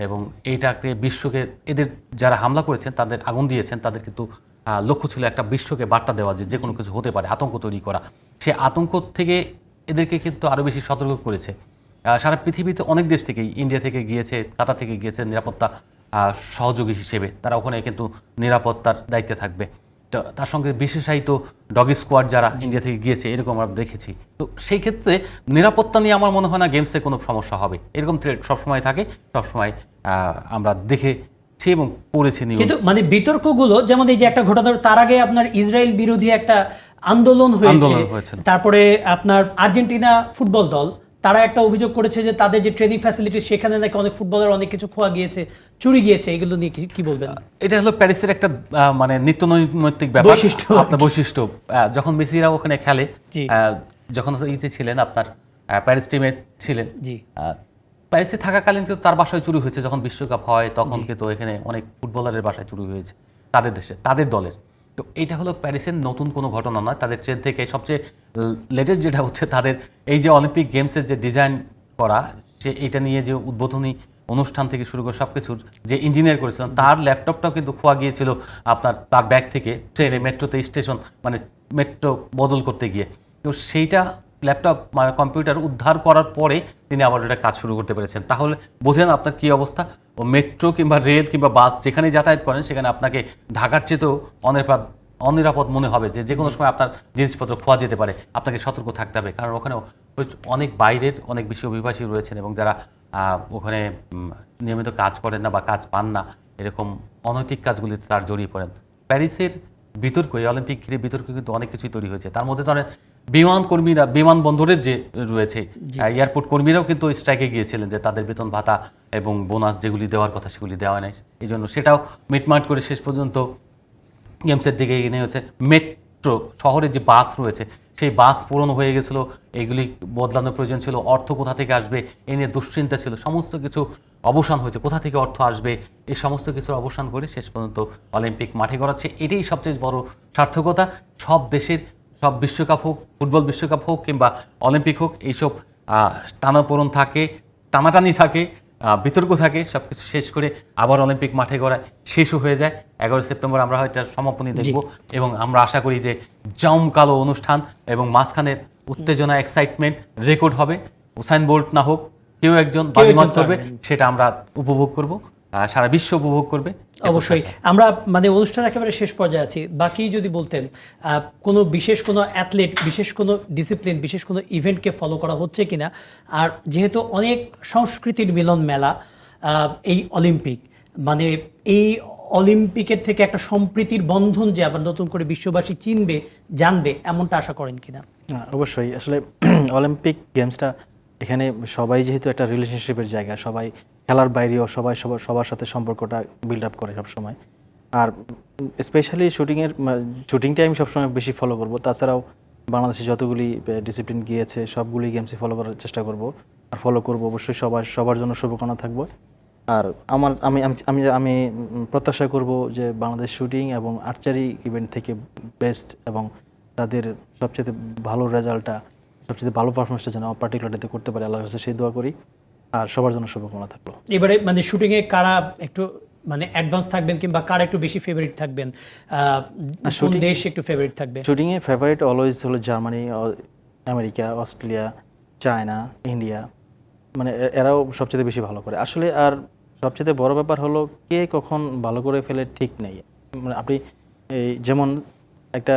এবং এইটাকে বিশ্বকে, এদের যারা হামলা করেছেন তাদের আগুন দিয়েছেন তাদের কিন্তু লক্ষ্য ছিল একটা বিশ্বকে বার্তা দেওয়া যে কোনো কিছু হতে পারে, আতঙ্ক তৈরি করা। সে আতঙ্ক থেকে এদেরকে কিন্তু আরও বেশি সতর্ক করেছে। সারা পৃথিবীতে অনেক দেশ থেকেই, ইন্ডিয়া থেকে গিয়েছে, কাতার থেকে গিয়েছে নিরাপত্তা সহযোগী হিসেবে, তারা ওখানে কিন্তু নিরাপত্তার দায়িত্বে থাকবে। তো তার সঙ্গে বিশেষায়িত ডগি স্কোয়াড যারা ইন্ডিয়া থেকে গিয়েছে এরকম আমরা দেখেছি। তো সেই ক্ষেত্রে নিরাপত্তা নিয়ে আমার মনে হয় না গেমসে কোনো সমস্যা হবে। এরকম থ্রেট সবসময় থাকে, সবসময় আমরা দেখেছি এবং পড়েছি নিউজ। কিন্তু মানে বিতর্কগুলো যেমন এই যে একটা ঘটনা, তার আগে আপনার ইসরায়েল বিরোধী একটা আন্দোলন হয়েছে, তারপরে আপনার আর্জেন্টিনা ফুটবল দল তারা একটা অভিযোগ করেছে যে তাদের যে ট্রেনিং ফ্যাসিলিটি সেখানে নাকি অনেক ফুটবলার অনেক কিছু খোয়া গিয়েছে, চুরি গিয়েছে। এগুলো নিয়ে কি বলবেন? এটা হলো প্যারিসের একটা মানে নিত্য নৈমিত্তিক ব্যাপার, বৈশিষ্ট্য। আপনার বৈশিষ্ট্য। যখন মেসিরা ওখানে খেলে, জি। যখন ইতে ছিলেন আপনার প্যারিস টিমে ছিলেন, জি। প্যারিসে থাকাকালীন কিন্তু তার বাসায় চুরি হয়েছে। যখন বিশ্বকাপ হয় তখন কিন্তু এখানে অনেক ফুটবলারের বাসায় চুরি হয়েছে, তাদের দেশে, তাদের দলের। তো এটা হলো প্যারিসের নতুন কোনো ঘটনা নয়। তাদের ট্রেন থেকে সবচেয়ে লেটেস্ট যেটা হচ্ছে তাদের এই যে অলিম্পিক গেমসের যে ডিজাইন করা, সে এটা নিয়ে যে উদ্বোধনী অনুষ্ঠান থেকে শুরু করে সব কিছুর যে ইঞ্জিনিয়ার করেছিলেন, তার ল্যাপটপটাও কিন্তু খোয়া গিয়েছিল আপনার তার ব্যাগ থেকে ট্রেনে, মেট্রোতে স্টেশন মানে মেট্রো বদল করতে গিয়ে। তো সেইটা ল্যাপটপ মানে কম্পিউটার উদ্ধার করার পরে তিনি আবার এটা কাজ শুরু করতে পেরেছেন। তাহলে বোঝেন আপনার কী অবস্থা। ও মেট্রো কিংবা রেল কিংবা বাস যেখানে যাতায়াত করেন সেখানে আপনাকে ঢাকার চেয়েতেও অনিরাপদ মনে হবে, যে কোনো সময় আপনার জিনিসপত্র খোয়া যেতে পারে, আপনাকে সতর্ক থাকতে হবে। কারণ ওখানে অনেক বাইরের অনেক বেশি অভিবাসী রয়েছেন এবং যারা ওখানে নিয়মিত কাজ করেন না বা কাজ পান না, এরকম অনৈতিক কাজগুলিতে তার জড়িয়ে পড়েন। প্যারিসের বিতর্ক, এই অলিম্পিক ঘিরে বিতর্ক কিন্তু অনেক কিছুই তৈরি হয়েছে। তার মধ্যে ধরেন বিমানকর্মীরা, বিমানবন্দরের যে রয়েছে এয়ারপোর্ট কর্মীরাও কিন্তু স্ট্রাইকে গিয়েছিলেন যে তাদের বেতন ভাতা এবং বোনাস যেগুলি দেওয়ার কথা সেগুলি দেওয়া নেই। এই জন্য সেটাও মিটমাট করে শেষ পর্যন্ত গেমসের দিকে এগিয়ে হচ্ছে। মেট্রো শহরে যে বাস রয়েছে সেই বাস পুরনো হয়ে গেছিলো, এইগুলি বদলানোর প্রয়োজন ছিল। অর্থ কোথা থেকে আসবে এ নিয়ে দুশ্চিন্তা ছিল, সমস্ত কিছু অবসান হয়েছে। কোথা থেকে অর্থ আসবে এই সমস্ত কিছুর অবসান করে শেষ পর্যন্ত অলিম্পিক মাঠে গড়াচ্ছে। এটাই সবচেয়ে বড় সার্থকতা। সব দেশের, সব বিশ্বকাপ হোক, ফুটবল বিশ্বকাপ হোক কিংবা অলিম্পিক হোক, এইসব টানাপোড়ন থাকে, টানাটানি থাকে, বিতর্ক থাকে, সব কিছু শেষ করে আবার অলিম্পিক মাঠে গড়ায় শেষও হয়ে যায়। 11 সেপ্টেম্বর আমরা হয়তো সমাপনী দেখব এবং আমরা আশা করি যে জমকালো অনুষ্ঠান এবং মাঝখানের উত্তেজনা, এক্সাইটমেন্ট রেকর্ড হবে। উসাইন বোল্ট না হোক, কেউ একজন বাজিমাত করবে, সেটা আমরা উপভোগ করব, সারা বিশ্ব উপভোগ করবে। অবশ্যই আমরা মানে অনুষ্ঠান একেবারে শেষ পর্যায়ে আছি। বাকি যদি বলতেন কোনো বিশেষ কোনো অ্যাথলেট, বিশেষ কোনো ডিসিপ্লিন, বিশেষ কোনো ইভেন্টকে ফলো করা হচ্ছে কিনা, আর যেহেতু অনেক সংস্কৃতির মিলন মেলা এই অলিম্পিক, মানে এই অলিম্পিকের থেকে একটা সম্প্রীতির বন্ধন যে আবার নতুন করে বিশ্ববাসী চিনবে, জানবে, এমনটা আশা করেন কিনা? অবশ্যই। আসলে অলিম্পিক গেমসটা এখানে সবাই যেহেতু একটা রিলেশনশিপের জায়গা, সবাই খেলার বাইরেও সবাই সবার সাথে সম্পর্কটা বিল্ড আপ করে সবসময়। আর স্পেশালি শুটিংটাই আমি সবসময় বেশি ফলো করব। তাছাড়াও বাংলাদেশে যতগুলি ডিসিপ্লিন গিয়েছে সবগুলি গেমসই ফলো করার চেষ্টা করব আর ফলো করব। অবশ্যই সবার জন্য শুভকামনা থাকবো। আর আমি প্রত্যাশা করব যে বাংলাদেশ শুটিং এবং আর্চারি ইভেন্ট থেকে বেস্ট এবং তাদের সবচেয়ে ভালো রেজাল্টটা সবচেয়ে ভালো পারফরমেন্সটা যেন পার্টিকুলারটাতে করতে পারে, আল্লাহর কাছে সেই দোয়া করি। আর সবার জন্য শুভকামনা থাকলো। এবারে মানে শুটিংয়ে কারা একটু মানে অ্যাডভান্স থাকবেন কিংবা কারা একটু বেশি ফেভারিট থাকবেন, কোন দেশ একটু ফেভারিট থাকবে? শুটিংয়ে ফেভারিট অলওয়েজ হলো Germany, America, Australia, China, India, মানে এরাও সবচেয়ে বেশি ভালো করে আসলে। আর সবচেয়ে বড় ব্যাপার হলো কে কখন ভালো করে ফেলে ঠিক নেই। মানে আপনি এই যেমন একটা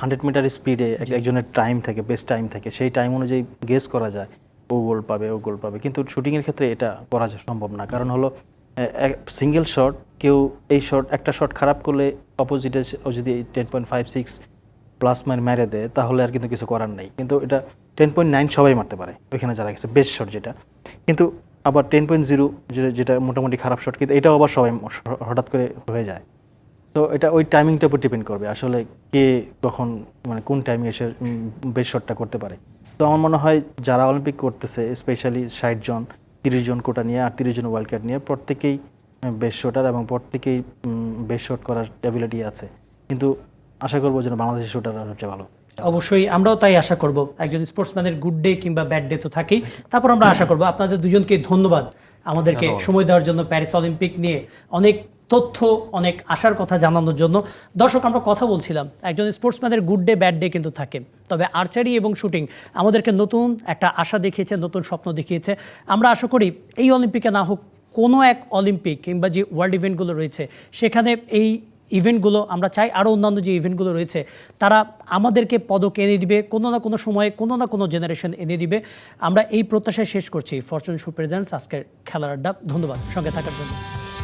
100 মিটার স্পিডে একজনের টাইম থাকে, বেস্ট টাইম থাকে, সেই টাইম অনুযায়ী গেস করা যায় ও গোল পাবে, ও গোল পাবে, কিন্তু শুটিংয়ের ক্ষেত্রে এটা করা সম্ভব না। কারণ হলো সিঙ্গেল শট, কেউ এই একটা শট খারাপ করলে অপোজিটে যদি 10.56 প্লাস মেরে দেয় তাহলে আর কিন্তু কিছু করার নেই। কিন্তু এটা 10.9 সবাই মারতে পারে ওইখানে যারা গেছে বেস্ট শট যেটা, কিন্তু আবার 10.0 যেটা মোটামুটি খারাপ শট, কিন্তু এটাও আবার সবাই হঠাৎ করে হয়ে যায়। তো এটা ওই টাইমিংটার উপর ডিপেন্ড করবে আসলে কে কখন মানে কোন টাইমে এসে বেস্ট শটটা করতে পারে। তো আমার মনে হয় যারা অলিম্পিক করতেছে স্পেশালি 60 জন 30 জন কোটা নিয়ে আর 30 জন ওয়াইল্ড কার্ড নিয়ে প্রত্যেকেই বেস্ট শটার এবং প্রত্যেকেই বেস্ট শট করার অ্যাবিলিটি আছে, কিন্তু আশা করবো যেন বাংলাদেশের শুটার সবচেয়ে ভালো। অবশ্যই আমরাও তাই আশা করব। একজন স্পোর্টসম্যানের গুড ডে কিংবা ব্যাড ডে তো থাকেই, তারপর আমরা আশা করব। আপনাদের দুজনকে ধন্যবাদ আমাদেরকে সময় দেওয়ার জন্য, প্যারিস অলিম্পিক নিয়ে অনেক তথ্য, অনেক আশার কথা জানানোর জন্য। দর্শক, আমরা কথা বলছিলাম একজন স্পোর্টসম্যানের গুড ডে ব্যাড ডে কিন্তু থাকে, তবে আর্চারি এবং শুটিং আমাদেরকে নতুন একটা আশা দেখিয়েছে, নতুন স্বপ্ন দেখিয়েছে। আমরা আশা করি এই অলিম্পিকে না হোক কোনো এক অলিম্পিক কিংবা যে ওয়ার্ল্ড ইভেন্টগুলো রয়েছে সেখানে এই ইভেন্টগুলো আমরা চাই আরও অন্যান্য যে ইভেন্টগুলো রয়েছে তারা আমাদেরকে পদক এনে দিবে, কোনো না কোনো সময়ে কোনো না কোনো জেনারেশন এনে দিবে। আমরা এই প্রত্যাশায় শেষ করছি ফরচুন শু প্রেজেন্টস আজকের খেলার আড্ডা। ধন্যবাদ সঙ্গে থাকার জন্য।